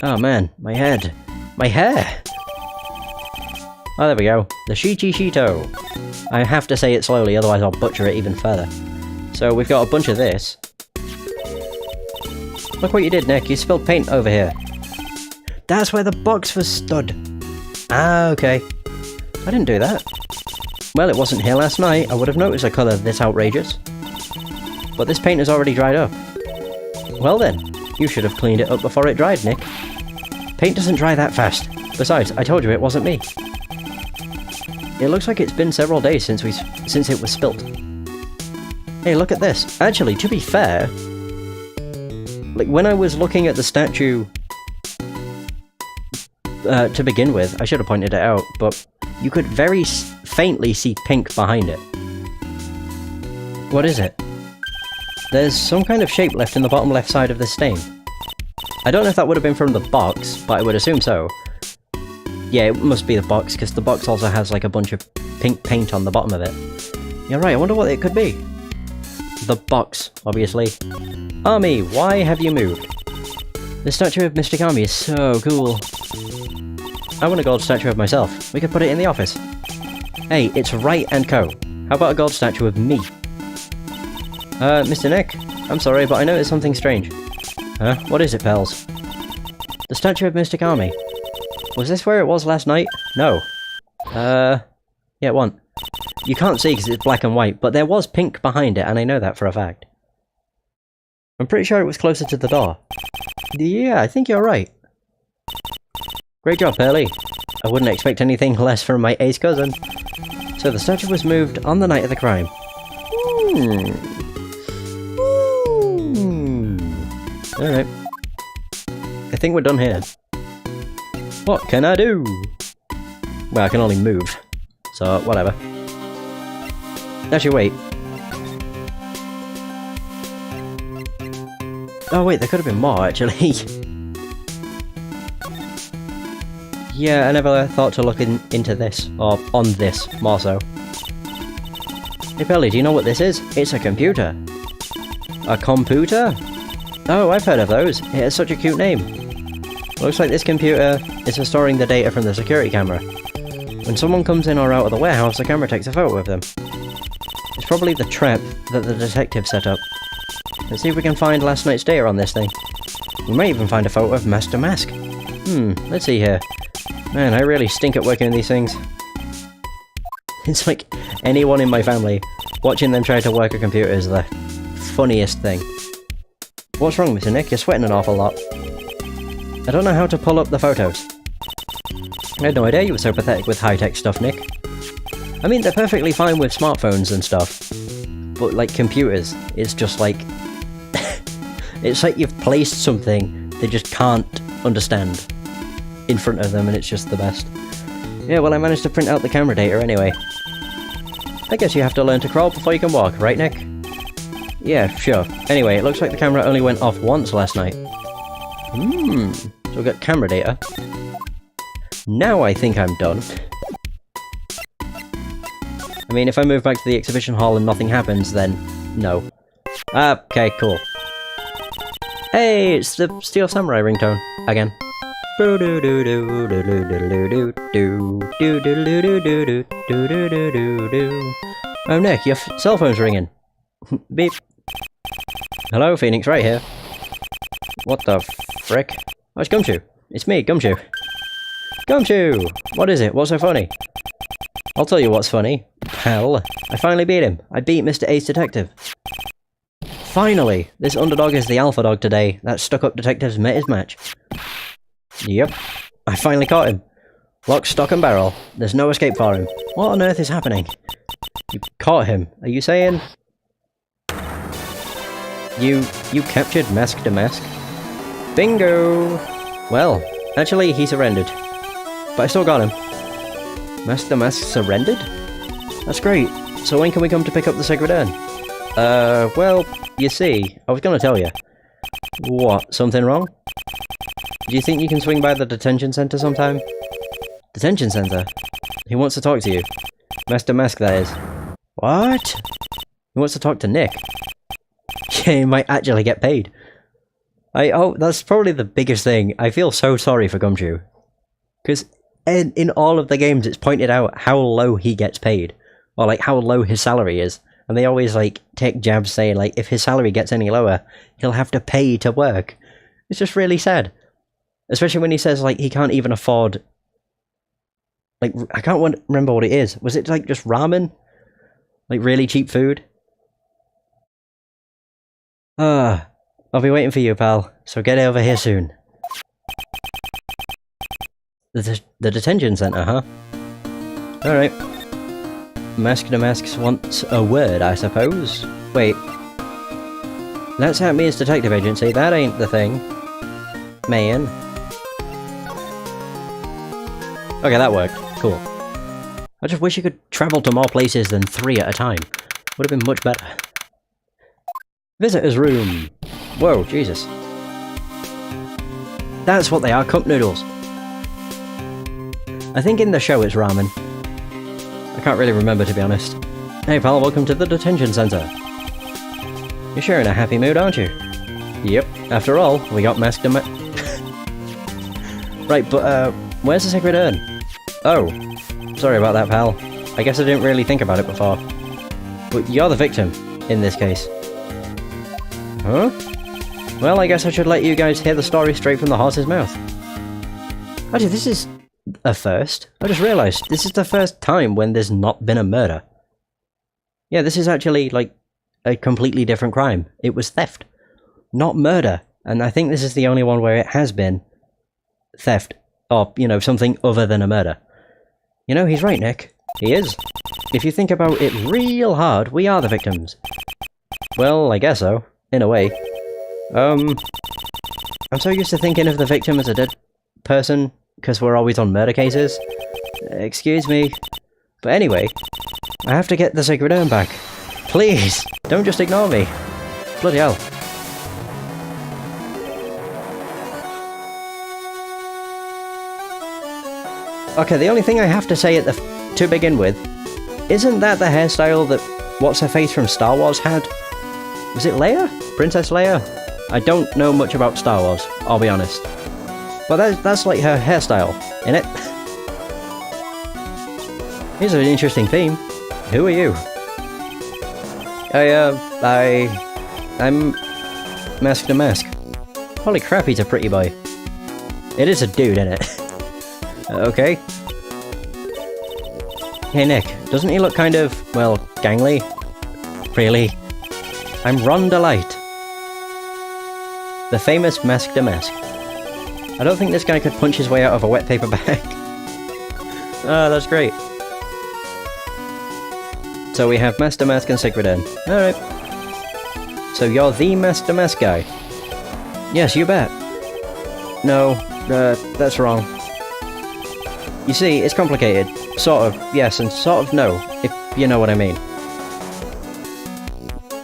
Oh man, my head. My hair! Oh, there we go. The Shito. I have to say it slowly, otherwise I'll butcher it even further. So we've got a bunch of this. Look what you did, Nick. You spilled paint over here. That's where the box was stood. Ah, okay. I didn't do that. Well, it wasn't here last night. I would have noticed a colour this outrageous. But this paint has already dried up. Well then, you should have cleaned it up before it dried, Nick. Paint doesn't dry that fast. Besides, I told you it wasn't me. It looks like it's been several days since it was spilt. Hey, look at this. Actually, to be fair, like when I was looking at the statue to begin with, I should have pointed it out, but you could very faintly see pink behind it. What is it? There's some kind of shape left in the bottom left side of the stain. I don't know if that would have been from the box, but I would assume so. Yeah, it must be the box, because the box also has like a bunch of pink paint on the bottom of it. You're right, I wonder what it could be. The box, obviously. Army, why have you moved? The statue of Mr. Kami is so cool. I want a gold statue of myself. We could put it in the office. Hey, it's Wright and Co. How about a gold statue of me? Mr. Nick, I'm sorry, but I noticed something strange. Huh? What is it, pals? The statue of Mr. Kami. Was this where it was last night? No. Yeah, it wasn't. You can't see because it's black and white, but there was pink behind it, and I know that for a fact. I'm pretty sure it was closer to the door. Yeah, I think you're right. Great job, Pearly. I wouldn't expect anything less from my ace cousin. So the statue was moved on the night of the crime. Alright. I think we're done here. What can I do? Well, I can only move. So, whatever. Actually, wait. Oh wait, there could have been more, actually. Yeah, I never thought to look into this, or on this, more so. Hey Pelly, do you know what this is? It's a computer. A computer? Oh, I've heard of those. It has such a cute name. Looks like this computer is for storing the data from the security camera. When someone comes in or out of the warehouse, the camera takes a photo of them. It's probably the trap that the detective set up. Let's see if we can find last night's data on this thing. We might even find a photo of Master Mask. Let's see here. Man, I really stink at working on these things. It's like anyone in my family, watching them try to work a computer is the funniest thing. What's wrong, Mr. Nick? You're sweating an awful lot. I don't know how to pull up the photos. I had no idea you were so pathetic with high-tech stuff, Nick. I mean, they're perfectly fine with smartphones and stuff. But, like, computers, it's just like... it's like you've placed something they just can't understand in front of them, and it's just the best. Yeah, well, I managed to print out the camera data anyway. I guess you have to learn to crawl before you can walk, right, Nick? Yeah, sure. Anyway, it looks like the camera only went off once last night. So we got camera data. Now I think I'm done. I mean, if I move back to the exhibition hall and nothing happens, then no. Okay, cool. Hey, it's the Steel Samurai ringtone again. Oh, Nick, your cell phone's ringing. Beep. Hello, Phoenix, right here. What the frick? Oh, it's Gumshoe. It's me, Gumshoe. Gumshoe! What is it? What's so funny? I'll tell you what's funny. Hell, I finally beat him. I beat Mr. Ace Detective. Finally! This underdog is the alpha dog today. That stuck-up detective's met his match. Yep. I finally caught him. Lock, stock and barrel. There's no escape for him. What on earth is happening? You caught him. Are you saying... You captured Mask to Mask? Bingo! Well, actually he surrendered. But I still got him. Mask to Mask surrendered? That's great. So when can we come to pick up the Sacred Urn? Well, you see, I was gonna tell you. What, something wrong? Do you think you can swing by the detention center sometime? Detention center? He wants to talk to you. Master Mask, that is. What? He wants to talk to Nick. Yeah, he might actually get paid. Oh, that's probably the biggest thing. I feel so sorry for Gumshoe. Because in all of the games it's pointed out how low he gets paid. Or like how low his salary is. And they always like take jabs saying like if his salary gets any lower, he'll have to pay to work. It's just really sad. Especially when he says like he can't even afford... Like, I can't remember what it is. Was it like just ramen? Like really cheap food? I'll be waiting for you, pal. So get over here soon. The detention center, huh? Alright. Mask to Masks wants a word, I suppose. Wait. That's at me as detective agency. That ain't the thing. Man. Okay, that worked. Cool. I just wish you could travel to more places than 3 at a time. Would have been much better. Visitor's room. Whoa, Jesus. That's what they are, cup noodles. I think in the show it's ramen. I can't really remember, to be honest. Hey pal, welcome to the detention center. You're sure in a happy mood, aren't you? Yep. After all, we got Mask to Right, but, where's the sacred urn? Oh, sorry about that, pal. I guess I didn't really think about it before. But you're the victim, in this case. Huh? Well, I guess I should let you guys hear the story straight from the horse's mouth. Actually, this is a first. I just realised, this is the first time when there's not been a murder. Yeah, this is actually, like, a completely different crime. It was theft, not murder. And I think this is the only one where it has been theft, or, you know, something other than a murder. You know, he's right, Nick. He is. If you think about it real hard, we are the victims. Well, I guess so, in a way. I'm so used to thinking of the victim as a dead person, because we're always on murder cases. Excuse me. But anyway, I have to get the sacred urn back. Please, don't just ignore me. Bloody hell. Okay, the only thing I have to say to begin with, isn't that the hairstyle that What's-Her-Face from Star Wars had? Was it Leia? Princess Leia? I don't know much about Star Wars, I'll be honest. But that's like her hairstyle, innit? Here's an interesting theme. Who are you? I'm Mask to Mask. Holy crap, he's a pretty boy. It is a dude, innit? Okay. Hey Nick, doesn't he look kind of, well, gangly? Really? I'm Ron Delight. The famous Mask to Mask. I don't think this guy could punch his way out of a wet paper bag. Oh, that's great. So we have Master Mask and Sacred Urn. Alright. So you're the Master Mask guy? Yes, you bet. No, that's wrong. You see, it's complicated. Sort of yes and sort of no, if you know what I mean.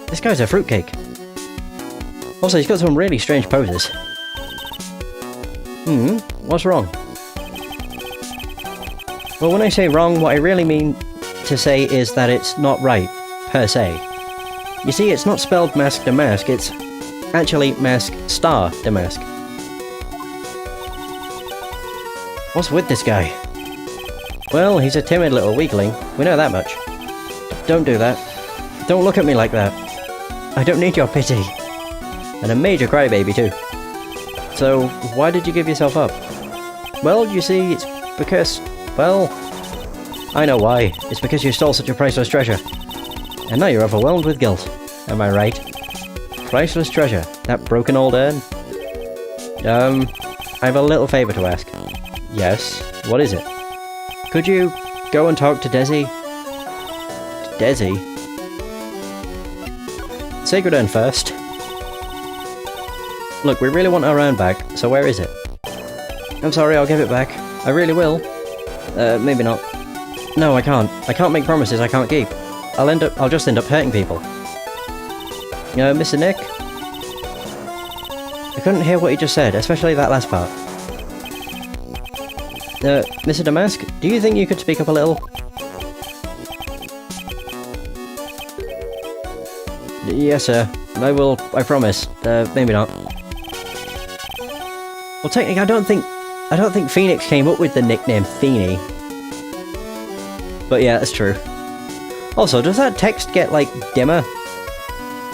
This guy's a fruitcake. Also, he's got some really strange poses. What's wrong? Well, when I say wrong, what I really mean to say is that it's not right, per se. You see, it's not spelled Mask to Mask, it's actually Mask Star to Mask. What's with this guy? Well, he's a timid little weakling, we know that much. Don't do that. Don't look at me like that. I don't need your pity. And a major crybaby too. So, why did you give yourself up? Well, you see, it's because, well, I know why. It's because you stole such a priceless treasure. And now you're overwhelmed with guilt. Am I right? Priceless treasure. That broken old urn? I have a little favour to ask. Yes? What is it? Could you go and talk to Desi? Desi? Sacred urn first. Look, we really want our urn back, so where is it? I'm sorry, I'll give it back. I really will. Maybe not. No, I can't. I can't make promises I can't keep. I'll just end up hurting people. Mr. Nick? I couldn't hear what he just said, especially that last part. Mr. Damask, do you think you could speak up a little? Yes, sir. I will, I promise. Maybe not. Well, technically, I don't think Phoenix came up with the nickname Feeny. But yeah, that's true. Also, does that text get, like, dimmer?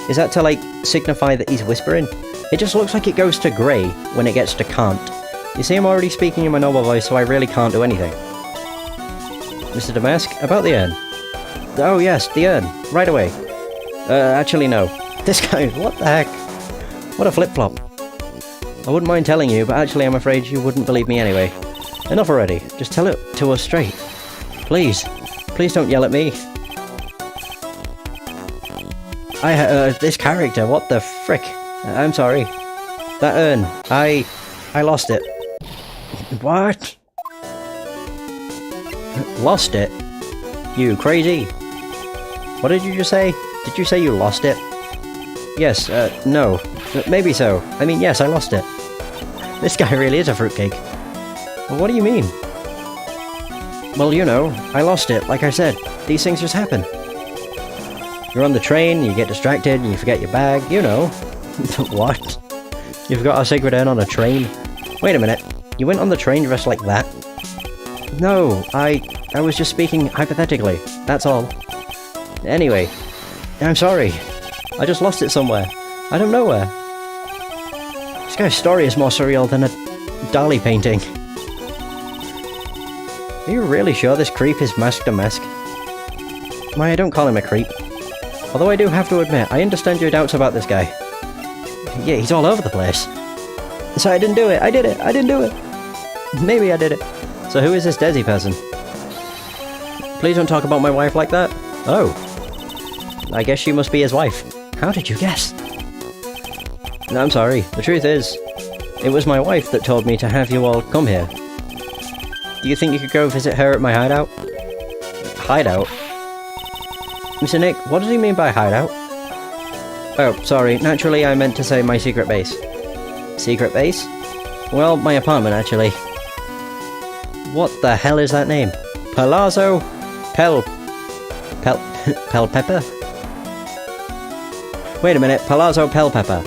Is that to, like, signify that he's whispering? It just looks like it goes to grey when it gets to can't. You see, I'm already speaking in my normal voice, so I really can't do anything. Mr. Damask, about the urn. Oh yes, the urn. Right away. Actually no. This guy, what the heck? What a flip-flop. I wouldn't mind telling you, but actually I'm afraid you wouldn't believe me anyway. Enough already. Just tell it to us straight. Please. Please don't yell at me. This character, what the frick? I'm sorry. That urn, I lost it. What? Lost it? You crazy? What did you just say? Did you say you lost it? Yes, no. Maybe so. I mean, yes, I lost it. This guy really is a fruitcake. Well, what do you mean? Well, you know, I lost it, like I said. These things just happen. You're on the train, you get distracted, and you forget your bag, you know. What? You forgot our sacred urn on a train? Wait a minute. You went on the train dressed like that? No, I was just speaking hypothetically, that's all. Anyway, I'm sorry. I just lost it somewhere. I don't know where. This guy's story is more surreal than a Dali painting. Are you really sure this creep is masked a mask? Why, I don't call him a creep. Although I do have to admit, I understand your doubts about this guy. Yeah, he's all over the place. So I didn't do it, I didn't do it! Maybe I did it. So who is this Desi person? Please don't talk about my wife like that. Oh. I guess she must be his wife. How did you guess? No, I'm sorry. The truth is, it was my wife that told me to have you all come here. Do you think you could go visit her at my hideout? Hideout? Mr. Nick, what does he mean by hideout? Oh, sorry. Naturally, I meant to say my secret base. Secret base? Well, my apartment, actually. What the hell is that name? Palazzo Pelpepper? Wait a minute, Palazzo Pelpepper.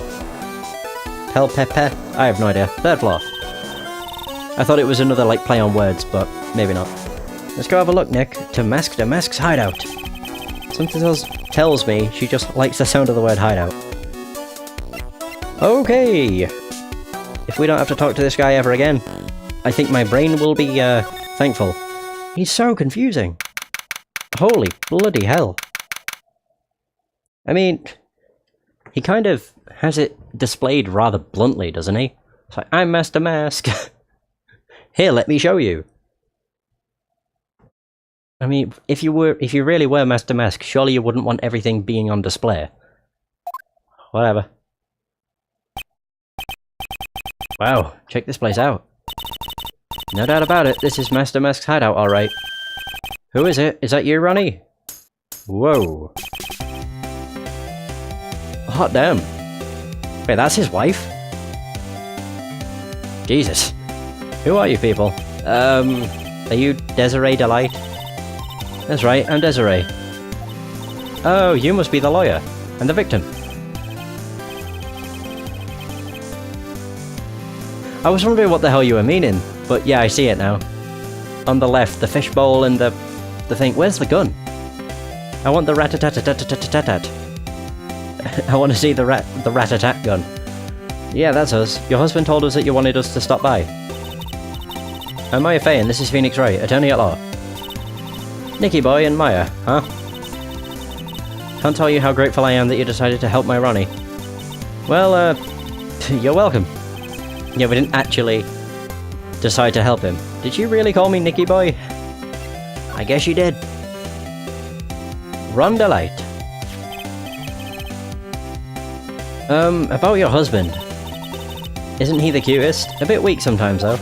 Pelpepper? I have no idea. 3rd floor. I thought it was another, like, play on words, but maybe not. Let's go have a look, Nick, to Masked a Mask's hideout. Something else tells me she just likes the sound of the word hideout. Okay! If we don't have to talk to this guy ever again, I think my brain will be, thankful. He's so confusing. Holy bloody hell. I mean, he kind of has it displayed rather bluntly, doesn't he? It's like, I'm Master Mask. Here, let me show you. I mean, if you really were Master Mask, surely you wouldn't want everything being on display. Whatever. Wow, check this place out. No doubt about it, this is Master Mask's hideout, alright. Who is it? Is that you, Ronnie? Whoa. Hot damn. Wait, that's his wife? Jesus. Who are you people? Are you Desiree Delight? That's right, I'm Desiree. Oh, you must be the lawyer. And the victim. I was wondering what the hell you were meaning, but yeah, I see it now. On the left, the fishbowl and the thing. Where's the gun? I want the rat-a-tat-a-tat-a-tat-a-tat. I want to see the rat-a-tat gun. Yeah, that's us. Your husband told us that you wanted us to stop by. I'm Maya Fay, and this is Phoenix Wright, attorney at law. Nicky boy and Maya, huh? Can't tell you how grateful I am that you decided to help my Ronnie. Well, you're welcome. Yeah, we didn't actually decide to help him. Did you really call me Nicky boy? I guess you did. Ron Delight. About your husband. Isn't he the cutest? A bit weak sometimes, though.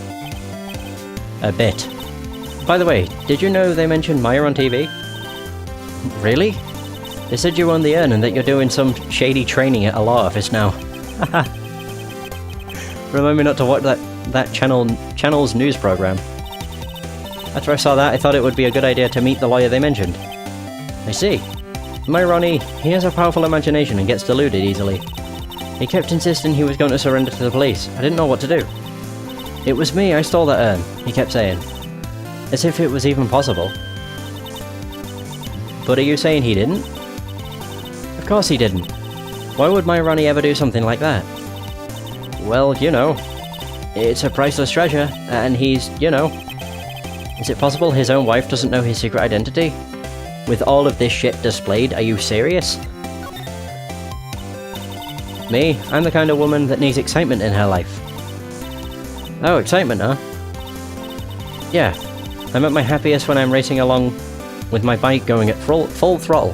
A bit. By the way, did you know they mentioned Maya on TV? Really? They said you won the urn and that you're doing some shady training at a law office now. Haha. Remind me not to watch that channel's news program. After I saw that, I thought it would be a good idea to meet the lawyer they mentioned. I see. My Ronnie, he has a powerful imagination and gets deluded easily. He kept insisting he was going to surrender to the police. I didn't know what to do. It was me, I stole that urn, he kept saying. As if it was even possible. But are you saying he didn't? Of course he didn't. Why would my Ronnie ever do something like that? Well, you know, it's a priceless treasure, and he's, you know... Is it possible his own wife doesn't know his secret identity? With all of this shit displayed, are you serious? Me, I'm the kind of woman that needs excitement in her life. Oh, excitement, huh? Yeah, I'm at my happiest when I'm racing along with my bike going at full throttle.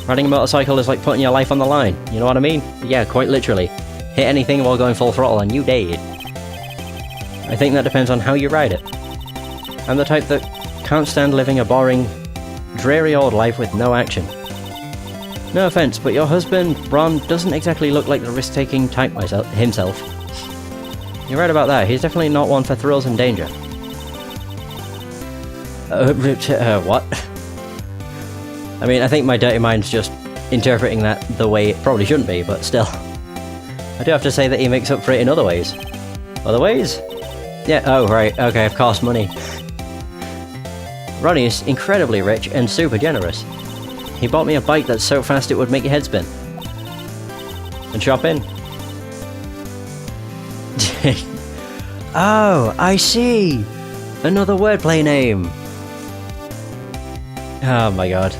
Riding a motorcycle is like putting your life on the line, you know what I mean? Yeah, quite literally. Hit anything while going full throttle and you dead. I think that depends on how you ride it. I'm the type that can't stand living a boring, dreary old life with no action. No offense, but your husband, Ron, doesn't exactly look like the risk-taking type himself. You're right about that, he's definitely not one for thrills and danger. What? I mean, I think my dirty mind's just interpreting that the way it probably shouldn't be, but still. I do have to say that he makes up for it in other ways. Other ways? Yeah, oh right, okay, of course, money. Ronnie is incredibly rich and super generous. He bought me a bike that's so fast it would make your head spin. And shopping. Oh, I see! Another wordplay name! Oh my god.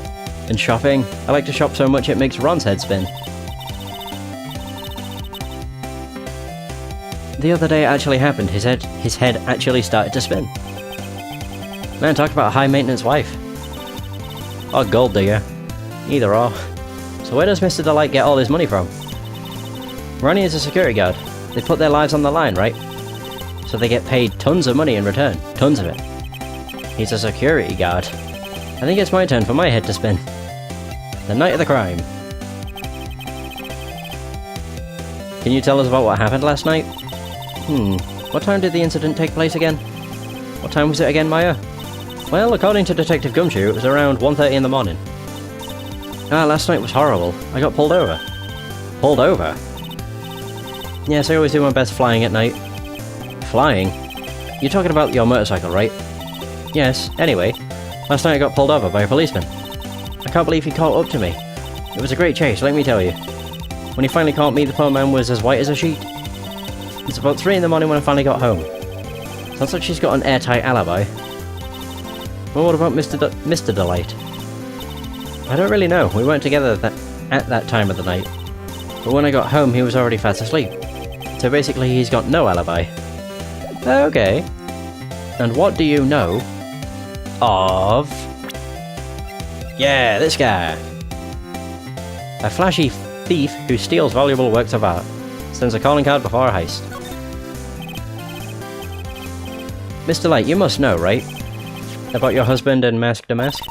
And shopping. I like to shop so much it makes Ron's head spin. The other day it actually happened. His head actually started to spin. Man, talk about a high-maintenance wife. Or gold digger. Either or. So where does Mr. Delight get all his money from? Ronnie is a security guard. They put their lives on the line, right? So they get paid tons of money in return. Tons of it. He's a security guard. I think it's my turn for my head to spin. The night of the crime. Can you tell us about what happened last night? What time did the incident take place again? What time was it again, Maya? Well, according to Detective Gumshoe, it was around 1:30 in the morning. Ah, last night was horrible. I got pulled over. Pulled over? Yes, I always do my best flying at night. Flying? You're talking about your motorcycle, right? Yes, anyway. Last night I got pulled over by a policeman. I can't believe he caught up to me. It was a great chase, let me tell you. When he finally caught me, the poor man was as white as a sheet. It's about 3 in the morning when I finally got home. Sounds like she's got an airtight alibi. Well, what about Mr. Delight? I don't really know. We weren't together at that time of the night. But when I got home, he was already fast asleep. So basically, he's got no alibi. Okay. And what do you know of... Yeah, this guy. A flashy thief who steals valuable works of art. Sends a calling card before a heist. Mr. Light, you must know, right? About your husband and Mask to Mask?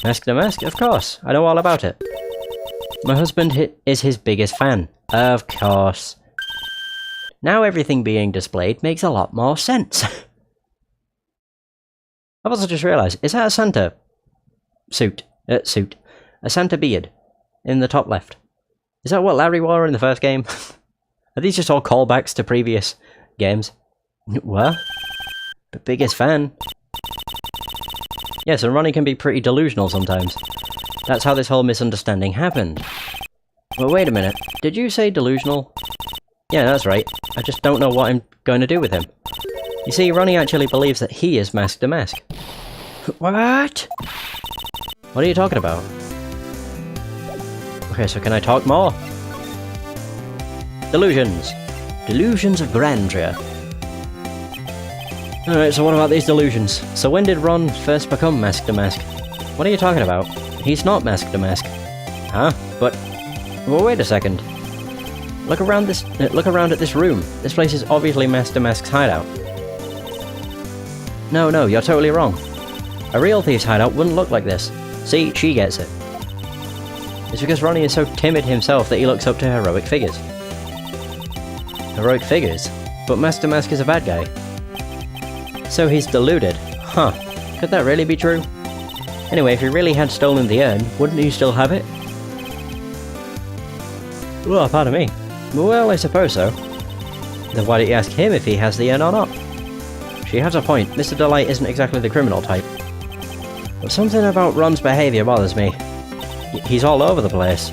Mask to Mask? Of course, I know all about it. My husband is his biggest fan. Of course. Now everything being displayed makes a lot more sense. I've also just realised, is that a Santa suit? A Santa beard in the top left. Is that what Larry wore in the first game? Are these just all callbacks to previous games? What? But biggest fan? Yes, and Ronnie can be pretty delusional sometimes. That's how this whole misunderstanding happened. Well, wait a minute. Did you say delusional? Yeah, that's right. I just don't know what I'm going to do with him. You see, Ronnie actually believes that he is Mask to Mask. What? What are you talking about? Okay, so can I talk more? Delusions. Delusions of grandeur. Alright, so what about these delusions? So when did Ron first become Mask to Mask? What are you talking about? He's not Mask to Mask. Huh? But... well, wait a second. Look around at this room. This place is obviously Mask to Mask's hideout. No, you're totally wrong. A real thief's hideout wouldn't look like this. See, she gets it. It's because Ronnie is so timid himself that he looks up to heroic figures. Heroic figures? But Mask to Mask is a bad guy. So he's deluded. Huh. Could that really be true? Anyway, if he really had stolen the urn, wouldn't he still have it? Well, pardon me. Well, I suppose so. Then why don't you ask him if he has the urn or not? She has a point. Mr. Delight isn't exactly the criminal type. But something about Ron's behaviour bothers me. He's all over the place.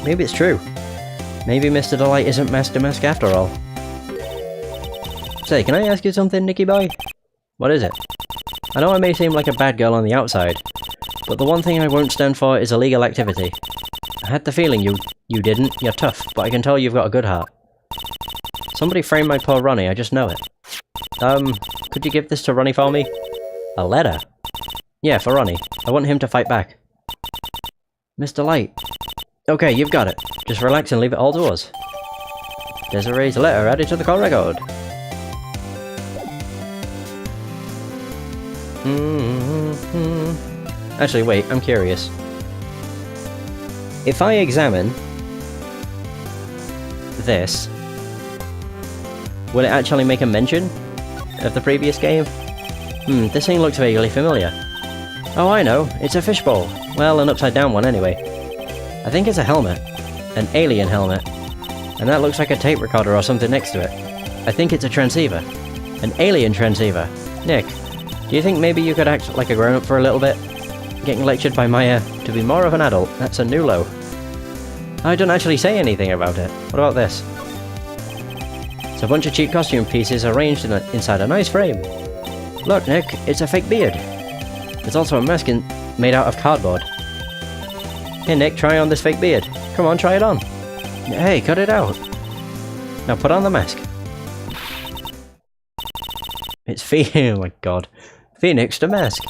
Maybe it's true. Maybe Mr. Delight isn't Mask to Mask after all. Say, can I ask you something, Nicky boy? What is it? I know I may seem like a bad girl on the outside, but the one thing I won't stand for is illegal activity. I had the feeling you didn't. You're tough, but I can tell you've got a good heart. Somebody framed my poor Ronnie, I just know it. Could you give this to Ronnie for me? A letter? Yeah, for Ronnie. I want him to fight back. Mr. Light. Okay, you've got it. Just relax and leave it all to us. Desiree's letter added to the call record. Actually, wait, I'm curious. If I examine this, will it actually make a mention of the previous game? This thing looks vaguely familiar. Oh, I know, it's a fishbowl. Well, an upside down one anyway. I think it's a helmet. An alien helmet. And that looks like a tape recorder or something next to it. I think it's a transceiver. An alien transceiver. Nick, do you think maybe you could act like a grown-up for a little bit? Getting lectured by Maya to be more of an adult, that's a new low. I don't actually say anything about it. What about this? It's a bunch of cheap costume pieces arranged inside a nice frame. Look, Nick, it's a fake beard. There's also a mask made out of cardboard. Here, Nick, try on this fake beard. Come on, try it on. Hey, cut it out. Now put on the mask. It's oh my god. Phoenix the mask.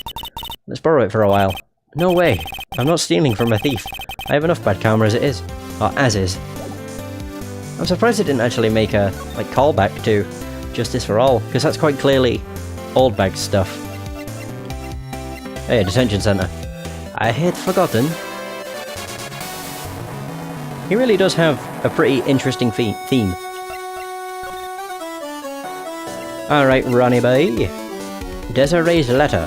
Let's borrow it for a while. No way. I'm not stealing from a thief. I have enough bad karma as it is. Or as is. I'm surprised it didn't actually make a, callback to Justice for All, because that's quite clearly old bag stuff. Hey, a detention center. I had forgotten. He really does have a pretty interesting theme. Alright, Ronnie boy. Desiree's letter,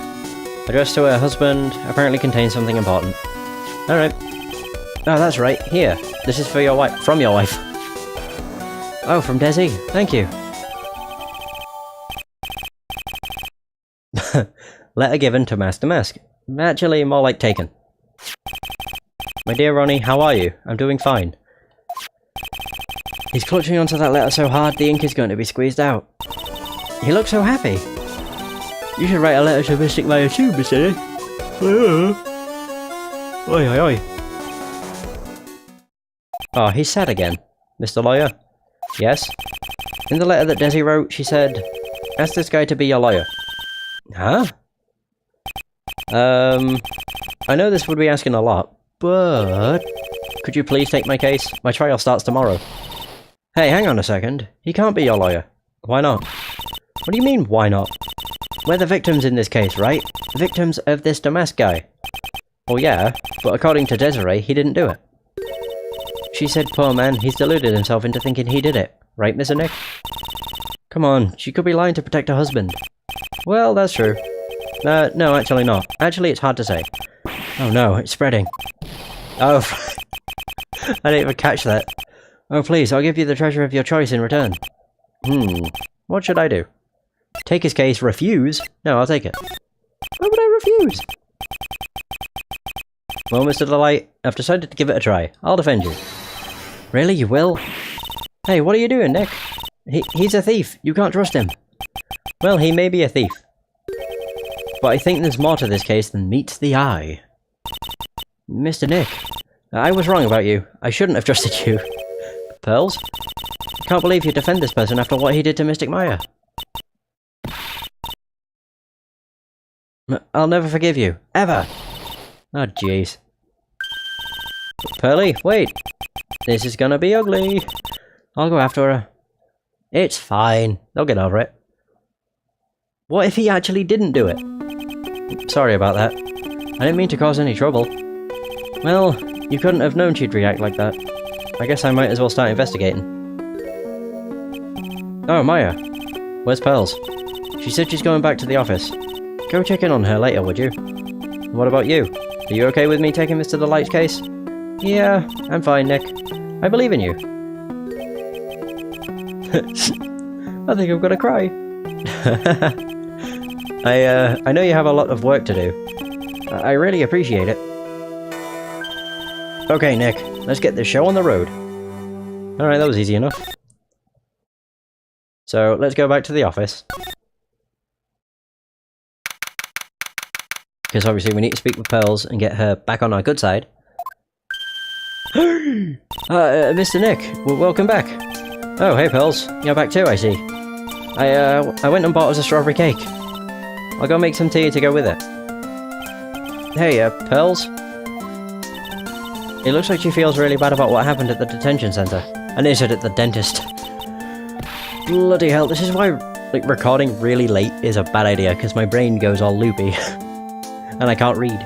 addressed to her husband, apparently contains something important. Alright. Oh, that's right. Here. This is for your wife. From your wife. Oh, from Desi. Thank you. Letter given to Master Mask. Actually, more like taken. My dear Ronnie, how are you? I'm doing fine. He's clutching onto that letter so hard the ink is going to be squeezed out. He looks so happy. You should write a letter to Mystic Maya too, Mr. Oi, oi, oi. Oh, he's sad again. Mr. Lawyer? Yes? In the letter that Desi wrote, she said, ask this guy to be your lawyer. Huh? I know this would be asking a lot, but could you please take my case? My trial starts tomorrow. Hey, hang on a second. He can't be your lawyer. Why not? What do you mean, why not? We're the victims in this case, right? The victims of this Damask guy. Well, yeah, but according to Desiree, he didn't do it. She said, poor man, he's deluded himself into thinking he did it. Right, Mr. Nick? Come on, she could be lying to protect her husband. Well, that's true. No, actually not. Actually, it's hard to say. Oh no, it's spreading. Oh, I didn't even catch that. Oh please, I'll give you the treasure of your choice in return. What should I do? Take his case, refuse? No, I'll take it. Why would I refuse? Well, Mr. Delight, I've decided to give it a try. I'll defend you. Really, you will? Hey, what are you doing, Nick? He's a thief. You can't trust him. Well, he may be a thief. But I think there's more to this case than meets the eye. Mr. Nick, I was wrong about you. I shouldn't have trusted you. Pearls? I can't believe you defend this person after what he did to Mystic Maya. I'll never forgive you. Ever! Oh, jeez. Pearly, wait! This is gonna be ugly. I'll go after her. It's fine. They'll get over it. What if he actually didn't do it? Sorry about that. I didn't mean to cause any trouble. Well, you couldn't have known she'd react like that. I guess I might as well start investigating. Oh, Maya. Where's Pearls? She said she's going back to the office. Go check in on her later, would you? What about you? Are you okay with me taking this to the Light's case? Yeah, I'm fine, Nick. I believe in you. I think I'm gonna cry. I know you have a lot of work to do. I really appreciate it. Okay, Nick, let's get this show on the road. Alright, that was easy enough. So, let's go back to the office. Because obviously we need to speak with Pearls and get her back on our good side. Mr. Nick, welcome back. Oh, hey Pearls, you're back too, I see. I went and bought us a strawberry cake. I'll go make some tea to go with it. Hey, Pearls? It looks like she feels really bad about what happened at the detention center. And is it at the dentist? Bloody hell, this is why recording really late is a bad idea, because my brain goes all loopy. And I can't read.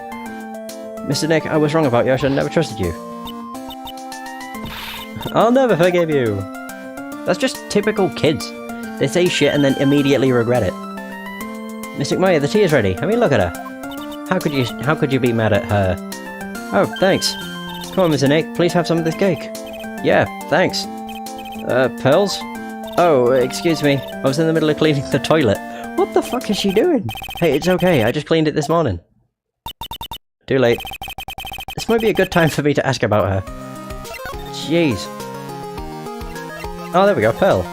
Mr. Nick, I was wrong about you, I should have never trusted you. I'll never forgive you. That's just typical kids. They say shit and then immediately regret it. Mystic Maya, the tea is ready. I mean, look at her. How could you be mad at her? Oh, thanks. Come on, Mr. Nick, please have some of this cake. Yeah, thanks. Pearls? Oh, excuse me. I was in the middle of cleaning the toilet. What the fuck is she doing? Hey, it's okay. I just cleaned it this morning. Too late. This might be a good time for me to ask about her. Jeez. Oh, there we go. Pearl.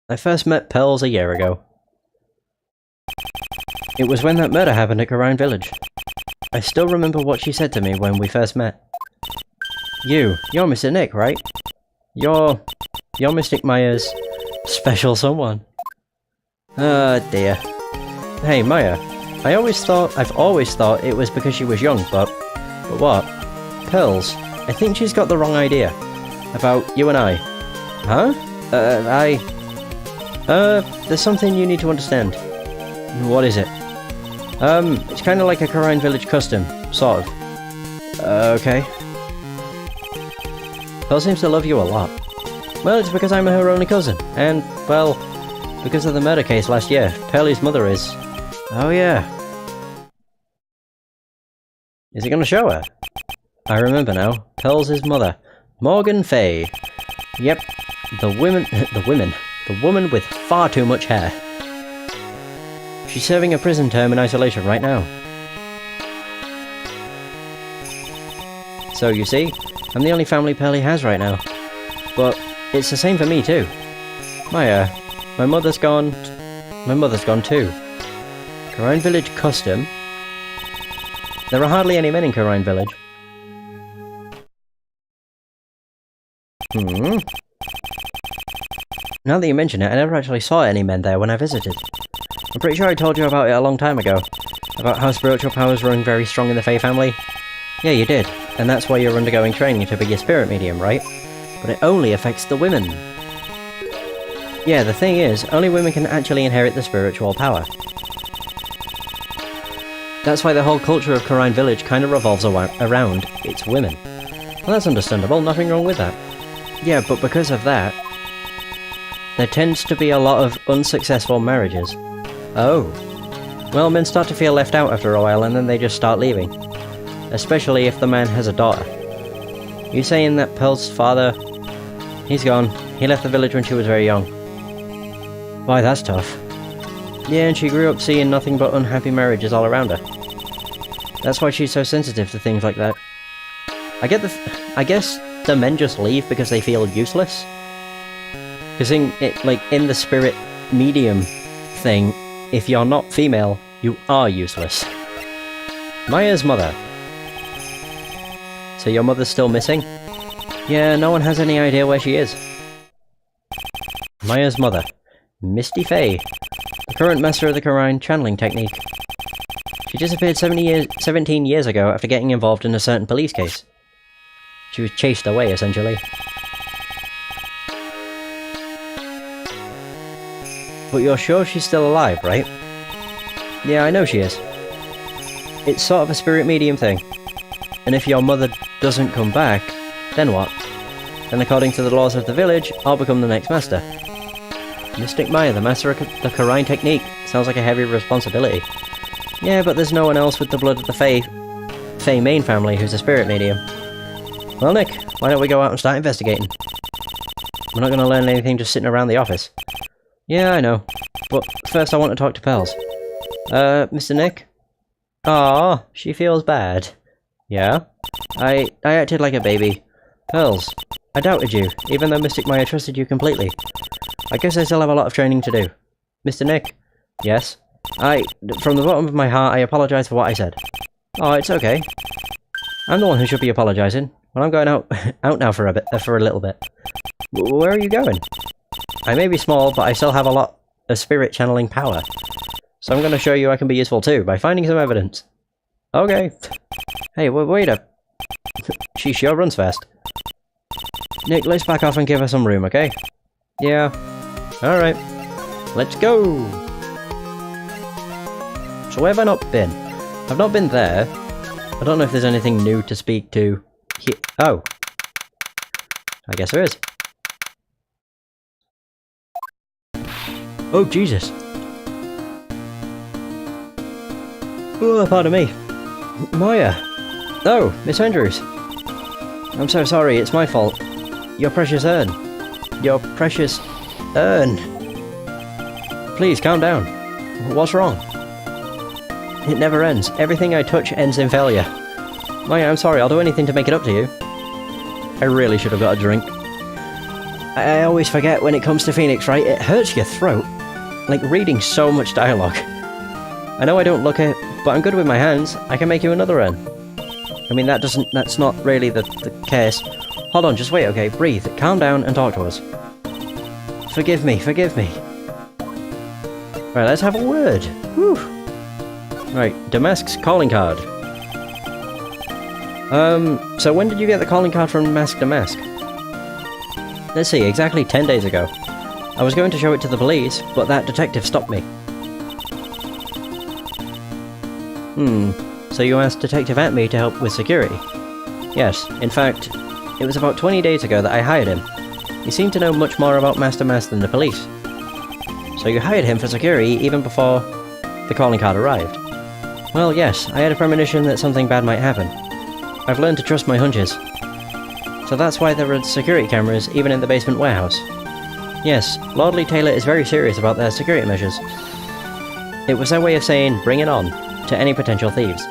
I first met Pearls a year ago. It was when that murder happened at Rhine Village. I still remember what she said to me when we first met. You're Mr. Nick, right? You're Mystic Maya's special someone. Oh dear. Hey Maya, I've always thought it was because she was young, but what? Pearls, I think she's got the wrong idea. About you and I. Huh? There's something you need to understand. What is it? It's kind of like a Rhine Village custom, sort of. Okay. Pearl seems to love you a lot. Well, it's because I'm her only cousin, and, well, because of the murder case last year, Pearlie's mother is... Oh yeah. Is it gonna show her? I remember now. Pearl's mother. Morgan Fay. Yep. The woman with far too much hair. She's serving a prison term in isolation right now. So, you see, I'm the only family Pearlie has right now. But it's the same for me too. Maya, my mother's gone too. Rhine Village custom? There are hardly any men in Rhine Village. Now that you mention it, I never actually saw any men there when I visited. I'm pretty sure I told you about it a long time ago. About how spiritual powers run very strong in the Fae family. Yeah, you did. And that's why you're undergoing training to be a spirit medium, right? But it only affects the women. Yeah, the thing is, only women can actually inherit the spiritual power. That's why the whole culture of Rhine Village kind of revolves around its women. Well, that's understandable, nothing wrong with that. Yeah, but because of that, there tends to be a lot of unsuccessful marriages. Oh. Well, men start to feel left out after a while and then they just start leaving. Especially if the man has a daughter. You saying that Pearl's father... He's gone. He left the village when she was very young. Why, that's tough. Yeah, and she grew up seeing nothing but unhappy marriages all around her. That's why she's so sensitive to things like that. I guess the men just leave because they feel useless. Because in the spirit medium thing, if you're not female, you are useless. Maya's mother. So your mother's still missing? Yeah, no one has any idea where she is. Maya's mother. Misty Faye. The current master of the Rhine channeling technique. She disappeared 17 years ago after getting involved in a certain police case. She was chased away, essentially. But you're sure she's still alive, right? Yeah, I know she is. It's sort of a spirit medium thing. And if your mother doesn't come back, then what? Then according to the laws of the village, I'll become the next master. Mystic Maya, the master of the Rhine technique. Sounds like a heavy responsibility. Yeah, but there's no one else with the blood of the Fae main family who's a spirit medium. Well, Nick, why don't we go out and start investigating? We're not going to learn anything just sitting around the office. Yeah, I know. But first I want to talk to Pearls. Mr. Nick? Aww, she feels bad. Yeah? I acted like a baby. Pearls, I doubted you, even though Mystic Maya trusted you completely. I guess I still have a lot of training to do. Mr. Nick? Yes? From the bottom of my heart, I apologise for what I said. Oh, it's okay. I'm the one who should be apologising. Well, I'm going out now for a little bit. Where are you going? I may be small, but I still have a lot of spirit channeling power. So I'm going to show you I can be useful too, by finding some evidence. Okay. Hey, wait up. She sure runs fast. Nick, let's back off and give her some room, okay? Yeah. Alright. Let's go! So where have I not been? I've not been there. I don't know if there's anything new to speak to here. Oh. I guess there is. Oh, Jesus. Oh, pardon me. Maya. Oh, Miss Andrews. I'm so sorry, it's my fault. Your precious urn. Your precious urn. Please, calm down. What's wrong? It never ends. Everything I touch ends in failure. Maya, I'm sorry, I'll do anything to make it up to you. I really should have got a drink. I always forget when it comes to Phoenix, right? It hurts your throat. Like reading so much dialogue. I know I don't look it, but I'm good with my hands. I can make you another urn. I mean, that's not really the case. Hold on, just wait, okay? Breathe, calm down, and talk to us. Forgive me, forgive me. Right, let's have a word. Whew. Right, Damask's calling card. So when did you get the calling card from Mask Damask? Let's see, exactly 10 days ago. I was going to show it to the police, but that detective stopped me. So you asked Detective Atme to help with security? Yes, in fact, it was about 20 days ago that I hired him. He seemed to know much more about Master Mask than the police. So you hired him for security even before the calling card arrived? Well, yes, I had a premonition that something bad might happen. I've learned to trust my hunches. So that's why there are security cameras even in the basement warehouse. Yes, Lordly Taylor is very serious about their security measures. It was their way of saying, bring it on, to any potential thieves.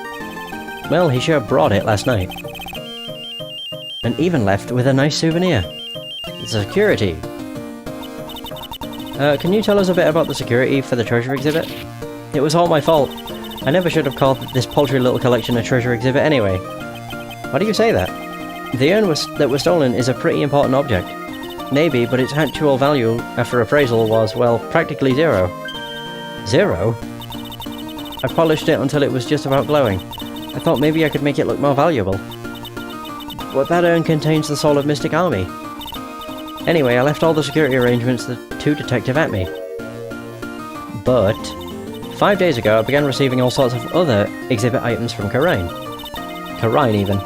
Well, he sure brought it last night. And even left with a nice souvenir. Security. Can you tell us a bit about the security for the treasure exhibit? It was all my fault. I never should have called this paltry little collection a treasure exhibit anyway. Why do you say that? The urn that was stolen is a pretty important object. Maybe, but its actual value after appraisal was, well, practically zero. Zero? I polished it until it was just about glowing. I thought maybe I could make it look more valuable. But that urn contains the soul of Mystic Army. Anyway, I left all the security arrangements to Detective Atme. But 5 days ago I began receiving all sorts of other exhibit items from Karine. Karine even.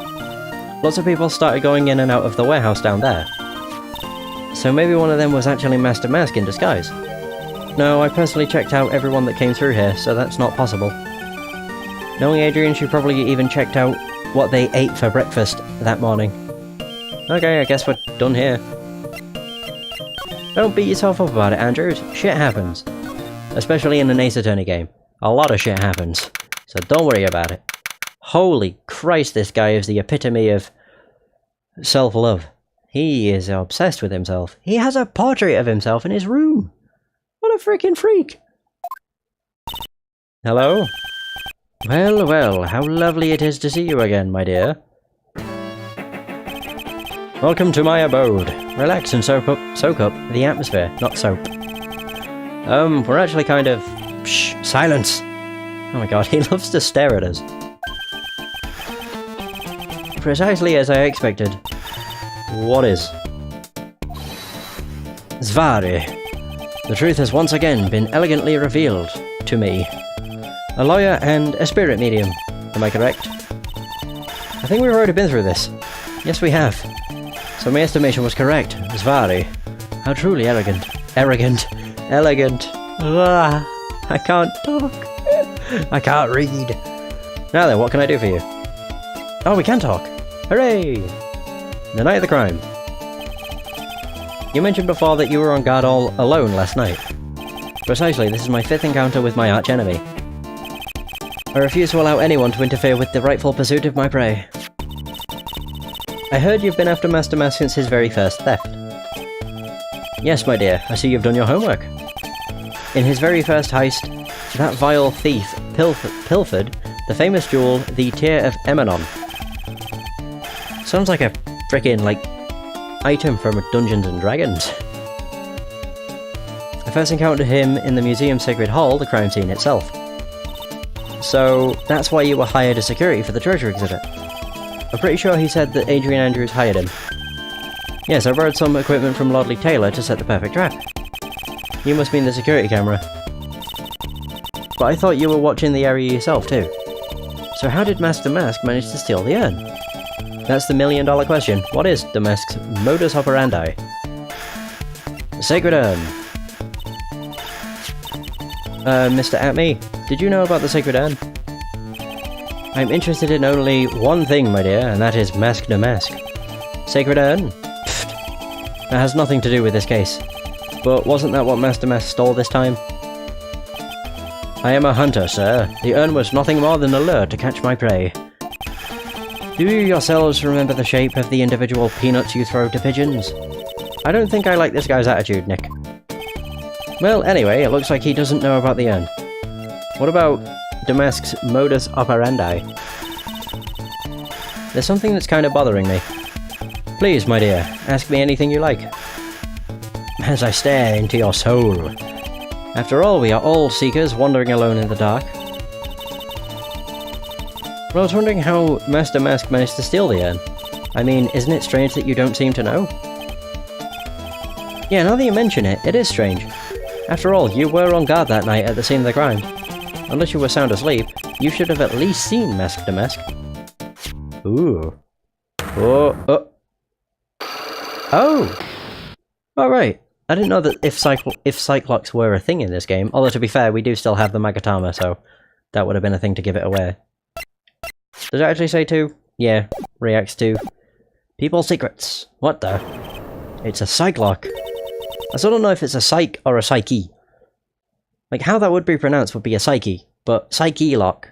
Lots of people started going in and out of the warehouse down there. So maybe one of them was actually Master Mask in disguise. No, I personally checked out everyone that came through here, so that's not possible. Knowing Adrian, she probably even checked out what they ate for breakfast that morning. Okay, I guess we're done here. Don't beat yourself up about it, Andrews. Shit happens. Especially in an Ace Attorney game. A lot of shit happens. So don't worry about it. Holy Christ, this guy is the epitome of self-love. He is obsessed with himself. He has a portrait of himself in his room. What a freaking freak. Hello? Well, well, how lovely it is to see you again, my dear. Welcome to my abode. Relax and soak up the atmosphere, not soap. We're actually kind of... Shh, silence! Oh my god, he loves to stare at us. Precisely as I expected. What is? Zvari. The truth has once again been elegantly revealed to me. A lawyer and a spirit medium, am I correct? I think we've already been through this. Yes, we have. So my estimation was correct. Zvari. How truly arrogant. Elegant. I can't talk. I can't read. Now then, what can I do for you? Oh, we can talk. Hooray! The night of the crime. You mentioned before that you were on guard all alone last night. Precisely, this is my 5th encounter with my arch-enemy. I refuse to allow anyone to interfere with the rightful pursuit of my prey. I heard you've been after Master Mask since his very first theft. Yes, my dear, I see you've done your homework. In his very first heist, that vile thief pilfered the famous jewel, the Tear of Emanon. Sounds like a frickin', item from Dungeons and Dragons. I first encountered him in the museum's Sacred Hall, the crime scene itself. So, that's why you were hired as security for the treasure exhibit. I'm pretty sure he said that Adrian Andrews hired him. Yes, I borrowed some equipment from Lordly Taylor to set the perfect trap. You must mean the security camera. But I thought you were watching the area yourself too. So how did Master Mask manage to steal the urn? That's the million-dollar question. What is Damask's modus operandi? The Sacred Urn. Mr. Atme, did you know about the Sacred Urn? I'm interested in only one thing, my dear, and that is Mask Damask. Sacred Urn? Pfft. That has nothing to do with this case. But wasn't that what Master Mask stole this time? I am a hunter, sir. The urn was nothing more than a lure to catch my prey. Do you yourselves remember the shape of the individual peanuts you throw to pigeons? I don't think I like this guy's attitude, Nick. Well, anyway, it looks like he doesn't know about the urn. What about Damask's modus operandi? There's something that's kind of bothering me. Please, my dear, ask me anything you like. As I stare into your soul. After all, we are all seekers wandering alone in the dark. Well, I was wondering how Master Mask managed to steal the urn. I mean, isn't it strange that you don't seem to know? Yeah, now that you mention it, it is strange. After all, you were on guard that night at the scene of the crime. Unless you were sound asleep, you should have at least seen Mask Damask. Ooh. Oh. Oh! Alright. I didn't know that if Cyclops were a thing in this game, although to be fair, we do still have the Magatama, so that would have been a thing to give it away. Does it actually say 2? Yeah, reacts to People's Secrets. What the? It's a Cyclock. I still don't know if it's a Psych or a Psyche. Like, how that would be pronounced would be a Psyche, but Psyche-lock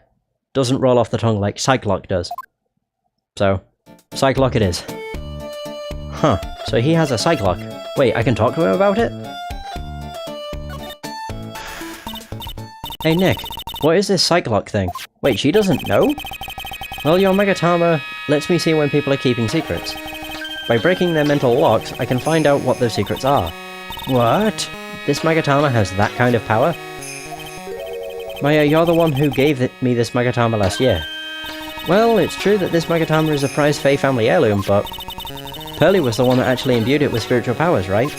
doesn't roll off the tongue like Cyclock does. So, Cyclock it is. Huh, so he has a Cyclock. Wait, I can talk to him about it? Hey Nick, what is this Cyclock thing? Wait, she doesn't know? Well, your Magatama lets me see when people are keeping secrets. By breaking their mental locks, I can find out what those secrets are. What? This Magatama has that kind of power? Maya, you're the one who gave me this Magatama last year. Well, it's true that this Magatama is a prized Fae family heirloom, but Pearly was the one that actually imbued it with spiritual powers, right?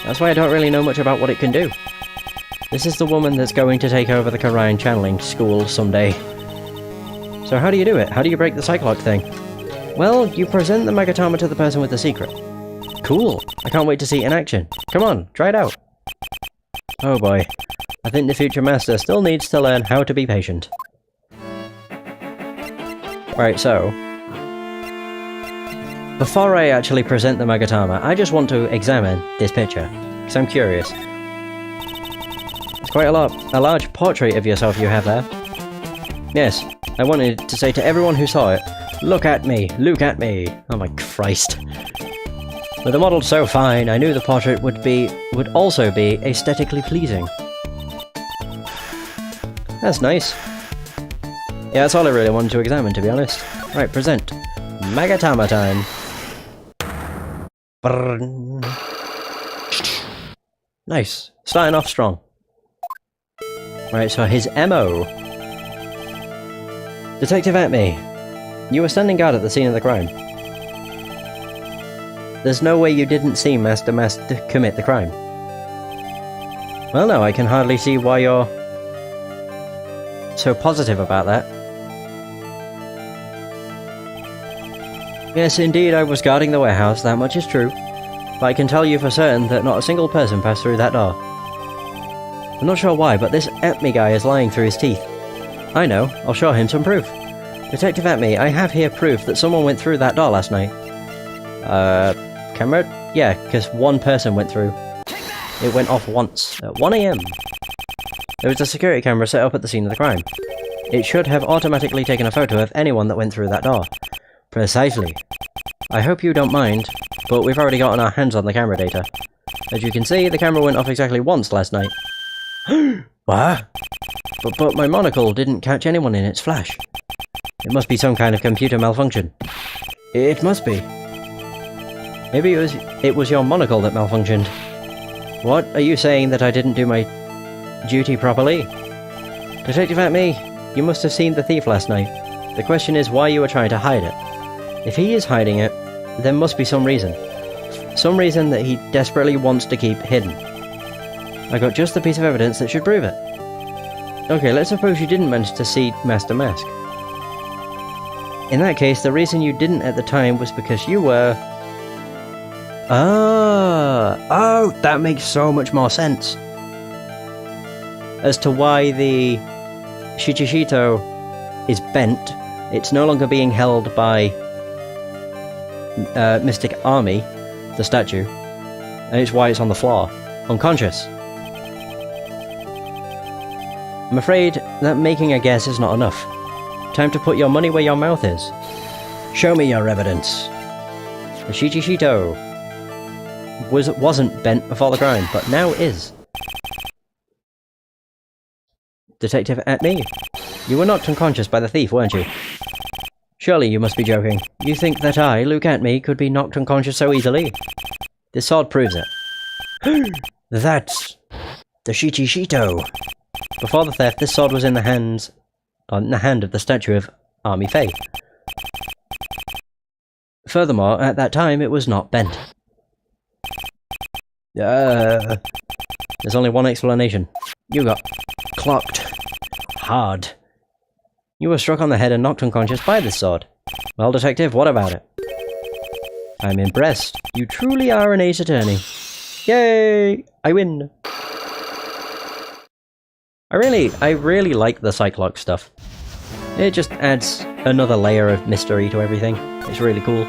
That's why I don't really know much about what it can do. This is the woman that's going to take over the Karayan channeling school someday. So how do you do it? How do you break the Cyclock thing? Well, you present the Magatama to the person with the secret. Cool! I can't wait to see it in action. Come on, try it out. Oh boy. I think the future master still needs to learn how to be patient. Right, so before I actually present the Magatama, I just want to examine this picture, because I'm curious. It's quite a large portrait of yourself you have there. Yes, I wanted to say to everyone who saw it, look at me, look at me! Oh my Christ. With the model so fine, I knew the portrait would also be aesthetically pleasing. That's nice. Yeah, that's all I really wanted to examine, to be honest. Right, present. Magatama time. Brrrr. Nice. Starting off strong. Right, so his MO. Detective Atme, you were standing guard at the scene of the crime. There's no way you didn't see Master Mask commit the crime. Well, no, I can hardly see why you're so positive about that. Yes, indeed, I was guarding the warehouse, that much is true. But I can tell you for certain that not a single person passed through that door. I'm not sure why, but this Atme guy is lying through his teeth. I know, I'll show him some proof. Detective Atme, I have here proof that someone went through that door last night. Camera? Yeah, because one person went through. It went off once, at 1 AM. There was a security camera set up at the scene of the crime. It should have automatically taken a photo of anyone that went through that door. Precisely. I hope you don't mind, but we've already gotten our hands on the camera data. As you can see, the camera went off exactly once last night. What? But my monocle didn't catch anyone in its flash. It must be some kind of computer malfunction. It must be. Maybe it was your monocle that malfunctioned. What? Are you saying that I didn't do my duty properly? Detective Atme, you must have seen the thief last night. The question is why you were trying to hide it. If he is hiding it, there must be some reason. Some reason that he desperately wants to keep hidden. I got just the piece of evidence that should prove it. Okay, let's suppose you didn't manage to see Master Mask. In that case, the reason you didn't at the time was because you were... Oh, that makes so much more sense. As to why the Shichishito is bent, it's no longer being held by Mystic Army. the statue. And it's why it's on the floor. Unconscious. I'm afraid that making a guess is not enough. Time to put your money where your mouth is. Show me your evidence. The Shichishito wasn't bent before the crime, but now is. Detective at me. You were knocked unconscious by the thief, weren't you? Surely you must be joking. You think that I, Luke Atme, could be knocked unconscious so easily? This sword proves it. That's the Shichishito. Before the theft, this sword was in the hand of the statue of Army Faye. Furthermore, at that time, it was not bent. There's only one explanation. You got clocked. Hard. You were struck on the head and knocked unconscious by this sword. Well, Detective, what about it? I'm impressed. You truly are an ace attorney. Yay! I win. I really like the Cyclops stuff. It just adds another layer of mystery to everything. It's really cool.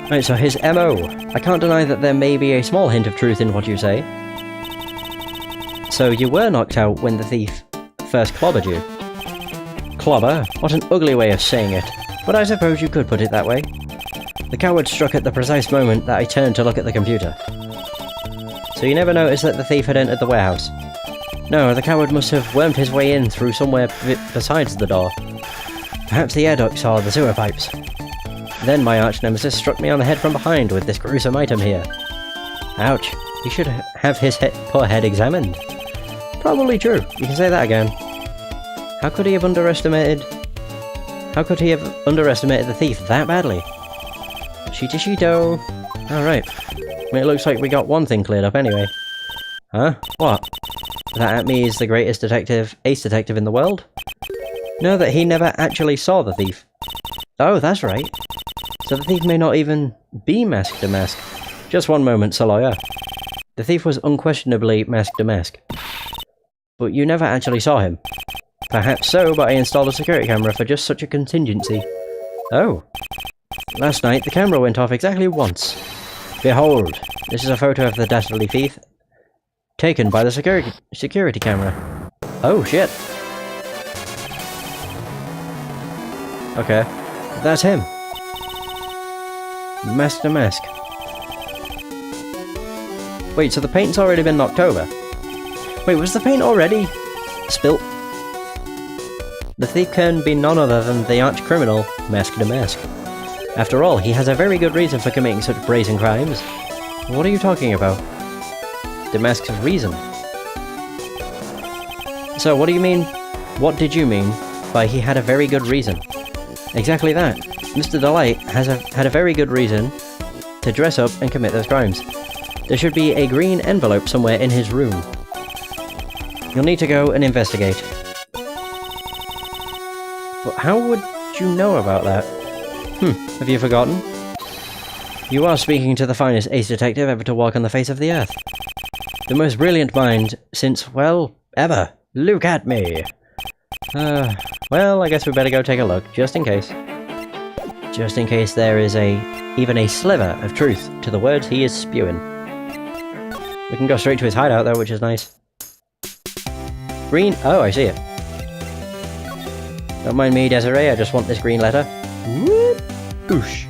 Right, so his MO. I can't deny that there may be a small hint of truth in what you say. So you were knocked out when the thief first clobbered you. Clobber? What an ugly way of saying it. But I suppose you could put it that way. The coward struck at the precise moment that I turned to look at the computer. So you never noticed that the thief had entered the warehouse? No, the coward must have wormed his way in through somewhere besides the door. Perhaps the air ducts or the sewer pipes. Then my arch-nemesis struck me on the head from behind with this gruesome item here. Ouch. He should have his poor head examined. Probably true. You can say that again. How could he have underestimated the thief that badly? Shito. Alright. It looks like we got one thing cleared up anyway. Huh? What? That Atme is the greatest ace detective in the world? No, that he never actually saw the thief. Oh, that's right. So the thief may not even be masked to mask. Just one moment, Sir Lawyer. The thief was unquestionably masked to mask. But you never actually saw him. Perhaps so, but I installed a security camera for just such a contingency. Oh. Last night, the camera went off exactly once. Behold, this is a photo of the dastardly thief, taken by the security camera. Oh, shit. Okay. That's him. Mask to mask. Wait, so the paint's already been knocked over? Wait, was the paint already spilt? The thief can be none other than the arch-criminal, Mask to Mask. After all, he has a very good reason for committing such brazen crimes. What are you talking about? The Mask's reason? So, what do you mean? What did you mean by he had a very good reason? Exactly that. Mr. Delight had a very good reason to dress up and commit those crimes. There should be a green envelope somewhere in his room. You'll need to go and investigate. But how would you know about that? Have you forgotten? You are speaking to the finest ace detective ever to walk on the face of the earth. The most brilliant mind since, well, ever. Look at me! Well, I guess we better go take a look, just in case. Just in case there is even a sliver of truth to the words he is spewing. We can go straight to his hideout though, which is nice. Green? Oh, I see it. Don't mind me, Desiree, I just want this green letter. Whoop! Boosh.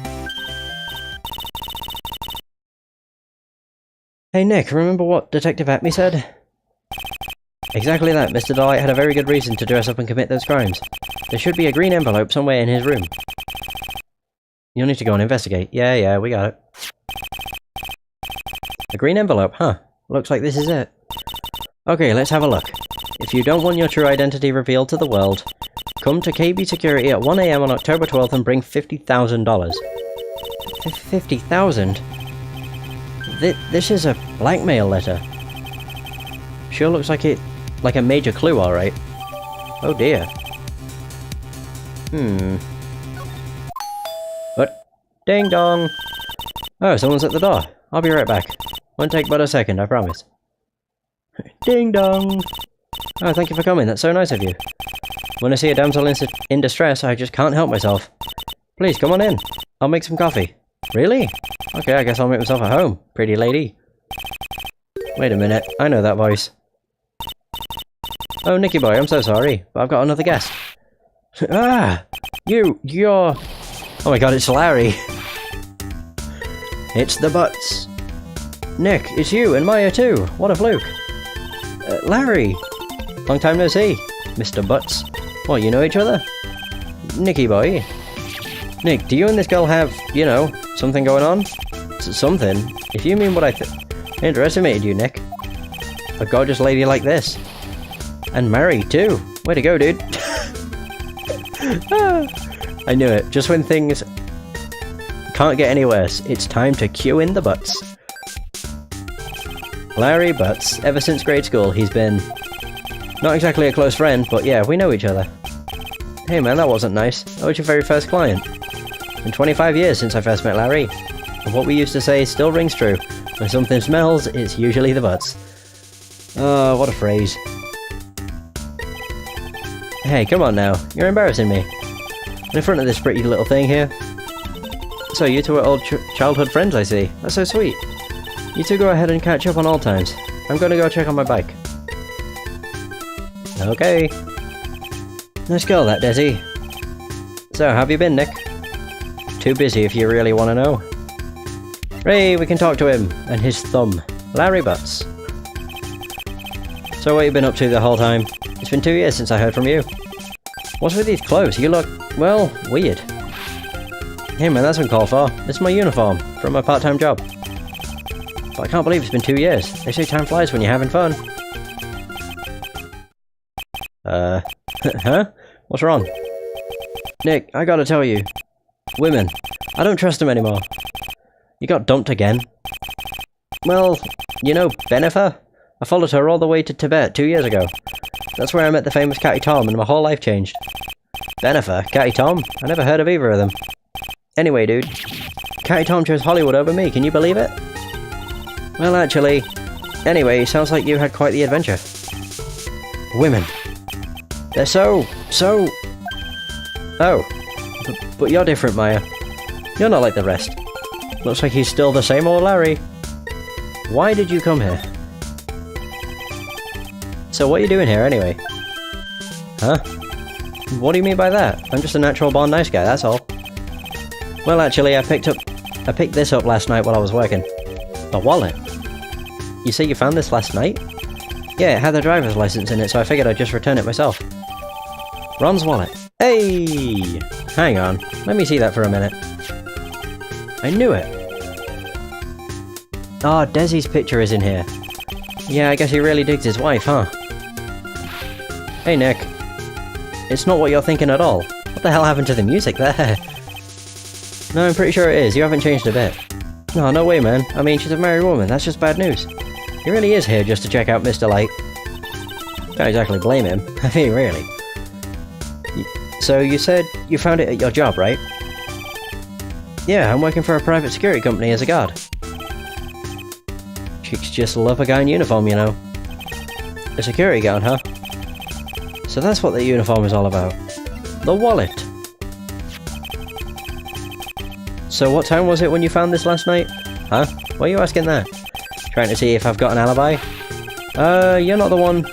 Hey Nick, remember what Detective Atme said? Exactly that, Mr. Delight had a very good reason to dress up and commit those crimes. There should be a green envelope somewhere in his room. You'll need to go and investigate. Yeah, we got it. A green envelope, huh? Looks like this is it. Okay, let's have a look. If you don't want your true identity revealed to the world, come to KB Security at 1 AM on October 12th and bring $50,000. 50,000? This is a blackmail letter. Sure looks like a major clue, alright. Oh dear. What? Ding dong! Oh, someone's at the door. I'll be right back. Won't take but a second, I promise. Ding dong! Oh, thank you for coming, that's so nice of you. When I see a damsel in distress, I just can't help myself. Please, come on in. I'll make some coffee. Really? Okay, I guess I'll make myself at home, pretty lady. Wait a minute, I know that voice. Oh, Nicky boy, I'm so sorry, but I've got another guest. Ah! You're... Oh my god, it's Larry! It's the Butts! Nick, it's you, and Maya too! What a fluke! Larry! Long time no see, Mr. Butts. What, you know each other? Nicky boy. Nick, do you and this girl have, you know, something going on? Something? If you mean what I underestimated you, Nick. A gorgeous lady like this. And married too. Way to go, dude. I knew it. Just when things can't get any worse, it's time to cue in the Butts. Larry Butts. Ever since grade school, he's been not exactly a close friend, but yeah, we know each other. Hey man, that wasn't nice. I was your very first client. Been 25 years since I first met Larry. And what we used to say still rings true. When something smells, it's usually the Butts. Oh, what a phrase. Hey, come on now. You're embarrassing me. In front of this pretty little thing here. So, you two are old childhood friends, I see. That's so sweet. You two go ahead and catch up on old times. I'm gonna go check on my bike. Okay. Nice girl, that Desi. So, how have you been, Nick? Too busy if you really want to know. Ray, we can talk to him. And his thumb. Larry Butts. So what you been up to the whole time? It's been 2 years since I heard from you. What's with these clothes? You look, well, weird. Hey man, that's uncalled for. This is my uniform, from my part-time job. But I can't believe it's been 2 years. They say time flies when you're having fun. Huh? What's wrong? Nick, I gotta tell you. Women. I don't trust them anymore. You got dumped again. Well, you know Benifer? I followed her all the way to Tibet 2 years ago. That's where I met the famous Catty Tom and my whole life changed. Benifer? Catty Tom? I never heard of either of them. Anyway, dude. Catty Tom chose Hollywood over me, can you believe it? Well, actually... Anyway, sounds like you had quite the adventure. Women. They're so... Oh. But you're different, Maya. You're not like the rest. Looks like he's still the same old Larry. Why did you come here? So what are you doing here, anyway? Huh? What do you mean by that? I'm just a natural-born nice guy, that's all. Well, actually, I picked this up last night while I was working. A wallet? You say you found this last night? Yeah, it had the driver's license in it, so I figured I'd just return it myself. Ron's wallet. Hey! Hang on, let me see that for a minute. I knew it! Ah, oh, Desi's picture is in here. Yeah, I guess he really digs his wife, huh? Hey, Nick. It's not what you're thinking at all. What the hell happened to the music there? No, I'm pretty sure it is. You haven't changed a bit. No, no way, man. I mean, she's a married woman. That's just bad news. He really is here just to check out Mr. Light. Can't exactly blame him. I mean, really. So, you said you found it at your job, right? Yeah, I'm working for a private security company as a guard. Chicks just love a guy in uniform, you know. A security guard, huh? So that's what the uniform is all about. The wallet. So what time was it when you found this last night? Huh? Why are you asking that? Trying to see if I've got an alibi? You're not the one...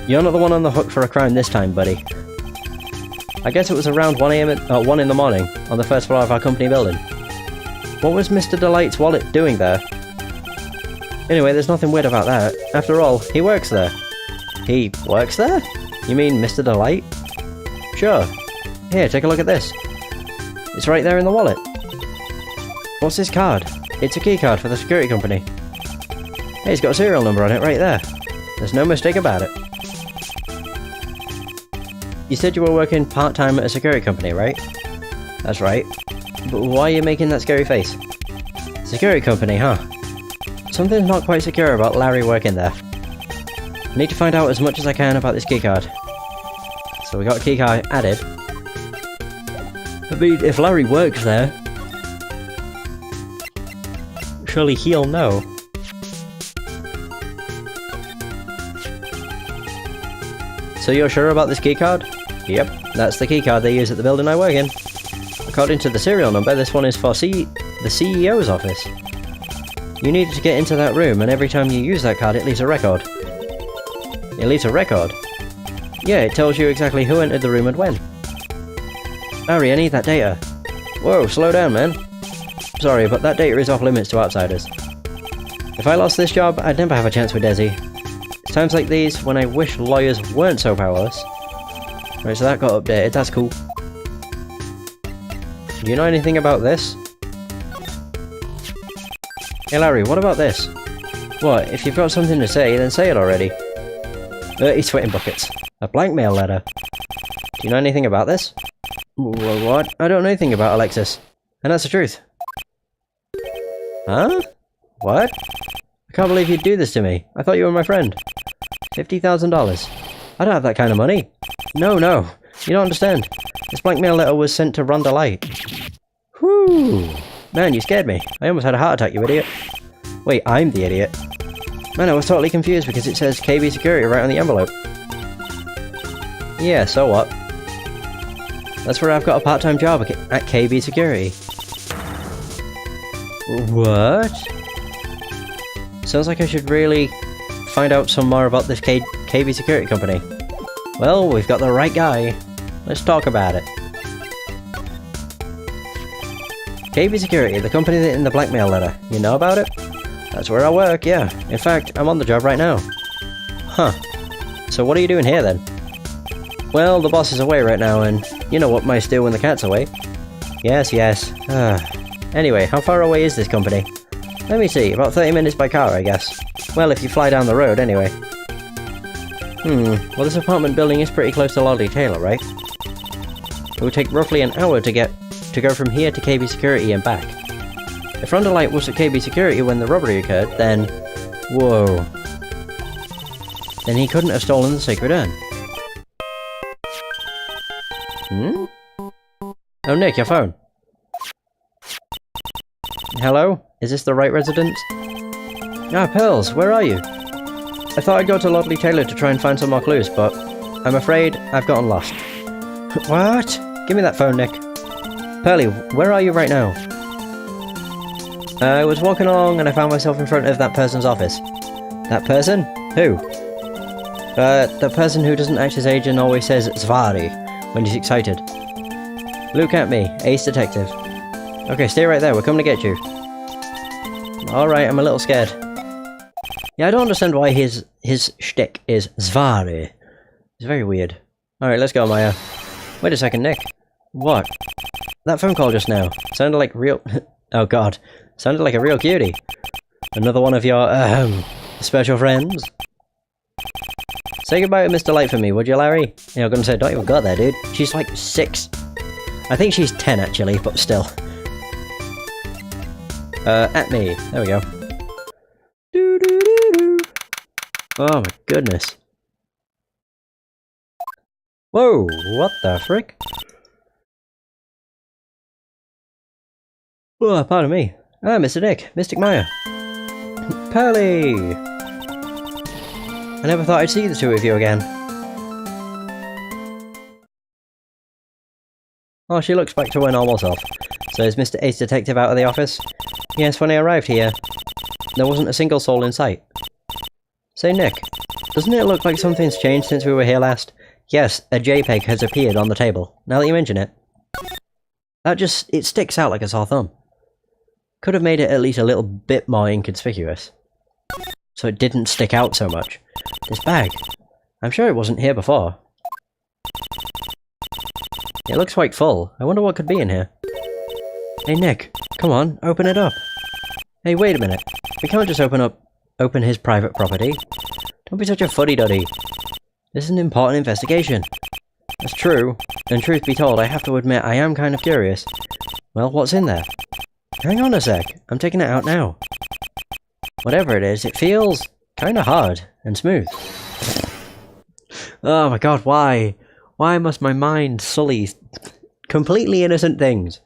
You're not the one on the hook for a crime this time, buddy. I guess it was around 1 in the morning, on the first floor of our company building. What was Mr. Delight's wallet doing there? Anyway, there's nothing weird about that. After all, he works there. He works there? You mean Mr. Delight? Sure. Here, take a look at this. It's right there in the wallet. What's this card? It's a key card for the security company. Hey, it's got a serial number on it right there. There's no mistake about it. You said you were working part-time at a security company, right? That's right. But why are you making that scary face? Security company, huh? Something's not quite secure about Larry working there. I need to find out as much as I can about this keycard. So we got a keycard added. I mean, if Larry works there, surely he'll know. So you're sure about this keycard? Yep, that's the keycard they use at the building I work in. According to the serial number, this one is for the CEO's office. You needed to get into that room, and every time you use that card, it leaves a record. It leaves a record? Yeah, it tells you exactly who entered the room and when. Harry, I need that data. Whoa, slow down, man. Sorry, but that data is off limits to outsiders. If I lost this job, I'd never have a chance with Desi. It's times like these when I wish lawyers weren't so powerless. Right, so that got updated, that's cool. Do you know anything about this? Hey Larry, what about this? What, if you've got something to say, then say it already. 30 sweating buckets. A blackmail letter. Do you know anything about this? What? I don't know anything about Alexis. And that's the truth. Huh? What? I can't believe you'd do this to me. I thought you were my friend. $50,000. I don't have that kind of money. No, you don't understand. This blackmail letter was sent to Rhonda Light. Whew. Man, you scared me. I almost had a heart attack, you idiot. Wait, I'm the idiot. Man, I was totally confused because it says KB Security right on the envelope. Yeah, so what? That's where I've got a part-time job at KB Security. What? Sounds like I should really find out some more about this KB Security company. Well, we've got the right guy. Let's talk about it. KB Security, the company in the blackmail letter. You know about it? That's where I work, yeah. In fact, I'm on the job right now. Huh. So what are you doing here then? Well, the boss is away right now, and you know what mice do when the cat's away. Yes. Anyway, how far away is this company? Let me see, about 30 minutes by car, I guess. Well, if you fly down the road, anyway. Well this apartment building is pretty close to Lolly Taylor, right? It would take roughly an hour to go from here to KB Security and back. If Rhonda Light was at KB Security when the robbery occurred, then... Whoa. Then he couldn't have stolen the sacred urn. Oh, Nick, your phone. Hello? Is this the Wright residence? Ah, Pearls, where are you? I thought I'd go to Lolly Taylor to try and find some more clues, but I'm afraid I've gotten lost. What? Give me that phone, Nick. Pearly, where are you right now? I was walking along and I found myself in front of that person's office. That person? Who? The person who doesn't act his age and always says Zvari when he's excited. Look at me, Ace Detective. Okay, stay right there, we're coming to get you. Alright, I'm a little scared. Yeah, I don't understand why his shtick is Zvari. It's very weird. Alright, let's go, Maya. Wait a second, Nick. What? That phone call just now. Sounded like real... oh god. Sounded like a real cutie. Another one of your, special friends? Say goodbye to Mr. Light for me, would you, Larry? Yeah, I'm gonna say, don't even go there, dude. She's like 6. I think she's 10, actually, but still. At me. There we go. Doo-doo-doo-doo. Oh my goodness. Whoa, what the frick? Oh, pardon me. Ah, Mr. Nick. Mystic Maya. Pearly! I never thought I'd see the two of you again. Oh, she looks back to her normal self. So is Mr. Ace Detective out of the office? Yes, when I arrived here, there wasn't a single soul in sight. Say, Nick, doesn't it look like something's changed since we were here last? Yes, a JPEG has appeared on the table, now that you mention it. It sticks out like a sore thumb. Could have made it at least a little bit more inconspicuous. So it didn't stick out so much. This bag. I'm sure it wasn't here before. It looks quite full. I wonder what could be in here. Hey Nick, come on, open it up. Hey, wait a minute. We can't just open his private property. Don't be such a fuddy-duddy. This is an important investigation. That's true, and truth be told, I have to admit I am kind of curious. Well, what's in there? Hang on a sec, I'm taking it out now. Whatever it is, it feels kinda hard and smooth. Oh my god, why? Why must my mind sully completely innocent things?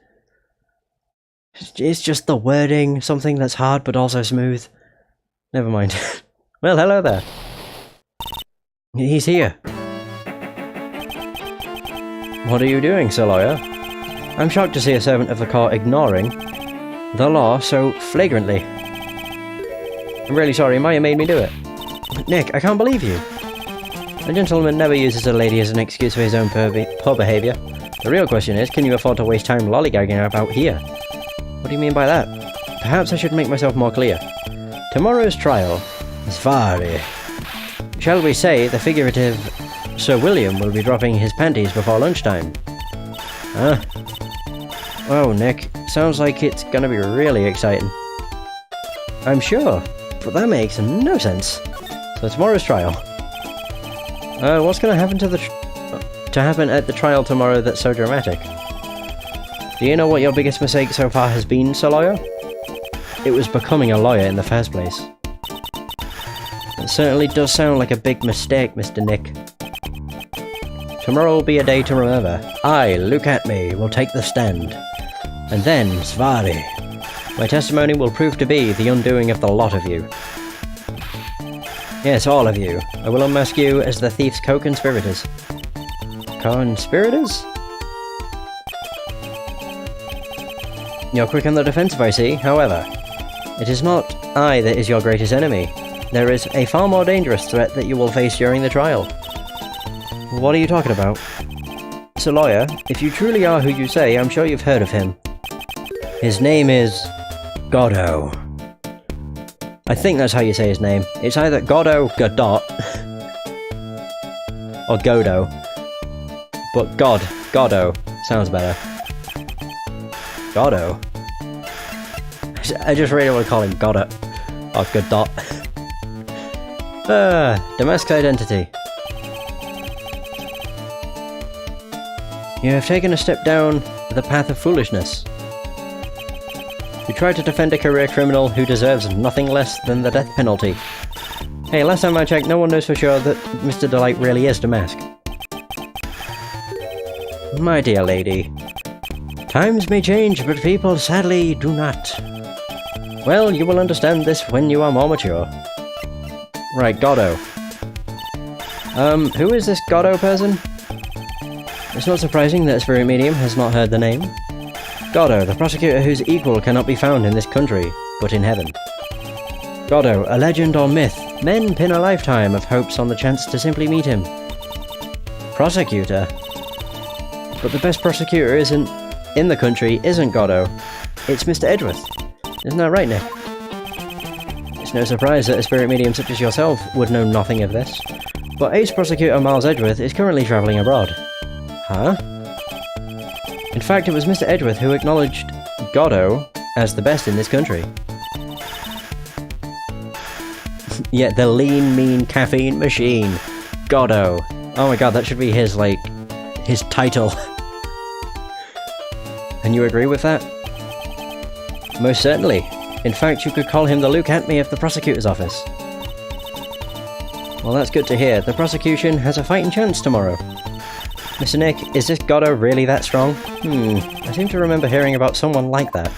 It's just the wording, something that's hard but also smooth. Never mind. Well, hello there. He's here. What are you doing, Sir Lawyer? I'm shocked to see a servant of the court ignoring the law so flagrantly. I'm really sorry, Maya made me do it. But Nick, I can't believe you. A gentleman never uses a lady as an excuse for his own poor behaviour. The real question is, can you afford to waste time lollygagging about here? What do you mean by that? Perhaps I should make myself more clear. Tomorrow's trial. Svari. Shall we say the figurative Sir William will be dropping his panties before lunchtime? Huh? Oh, Nick. Sounds like it's gonna be really exciting. I'm sure, but that makes no sense. So tomorrow's trial. What's gonna happen to happen at the trial tomorrow that's so dramatic? Do you know what your biggest mistake so far has been, Sir Lawyer? It was becoming a lawyer in the first place. It certainly does sound like a big mistake, Mr. Nick. Tomorrow will be a day to remember. I, look at me, will take the stand. And then, Svari. My testimony will prove to be the undoing of the lot of you. Yes, all of you. I will unmask you as the thief's co-conspirators. Conspirators? You're quick on the defensive, I see. However, it is not I that is your greatest enemy. There is a far more dangerous threat that you will face during the trial. What are you talking about? Sir Lawyer, if you truly are who you say, I'm sure you've heard of him. His name is Godot. I think that's how you say his name. It's either Godot, Godot, or Godo. But Godot sounds better. Godot? I just really want to call him Godot. Or Godot. Damask identity. You have taken a step down the path of foolishness. You tried to defend a career criminal who deserves nothing less than the death penalty. Hey, last time I checked, no one knows for sure that Mr. Delight really is Damask. My dear lady, times may change, but people sadly do not. Well, you will understand this when you are more mature. Right, Godot. Who is this Godot person? It's not surprising that a spirit medium has not heard the name. Godot, the prosecutor whose equal cannot be found in this country, but in heaven. Godot, a legend or myth. Men pin a lifetime of hopes on the chance to simply meet him. Prosecutor? But the best prosecutor in the country isn't Godot. It's Mr. Edgeworth. Isn't that right, Nick? It's no surprise that a spirit medium such as yourself would know nothing of this. But Ace Prosecutor Miles Edgeworth is currently travelling abroad. Huh? In fact, it was Mr. Edgeworth who acknowledged Godot as the best in this country. Yeah, the lean, mean caffeine machine. Godot. Oh my god, that should be his, his title. And you agree with that? Most certainly. In fact, you could call him the Luke Atme of the prosecutor's office. Well, that's good to hear. The prosecution has a fighting chance tomorrow. Mr. Nick, is this Godot really that strong? I seem to remember hearing about someone like that.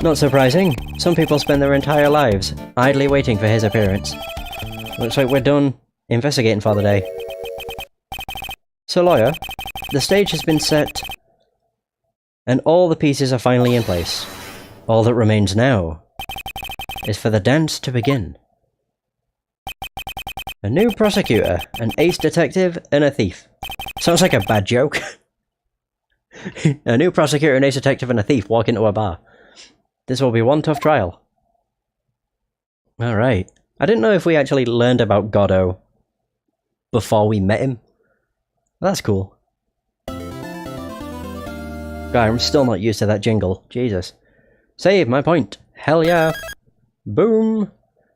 Not surprising. Some people spend their entire lives idly waiting for his appearance. Looks like we're done investigating for the day. So, lawyer, the stage has been set, and all the pieces are finally in place. All that remains now is for the dance to begin. A new prosecutor, an ace detective, and a thief. Sounds like a bad joke. A new prosecutor, an ace detective, and a thief walk into a bar. This will be one tough trial. Alright. I didn't know if we actually learned about Godot before we met him. That's cool. God, I'm still not used to that jingle. Jesus. Save my point. Hell yeah. Boom.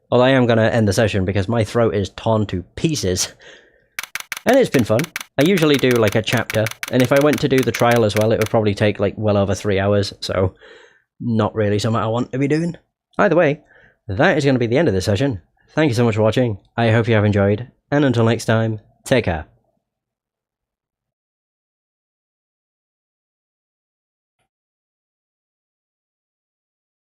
Well, I am going to end the session because my throat is torn to pieces. And it's been fun. I usually do like a chapter, and if I went to do the trial as well, it would probably take like well over 3 hours, so not really something I want to be doing. Either way, that is going to be the end of this session. Thank you so much for watching. I hope you have enjoyed, and until next time, take care.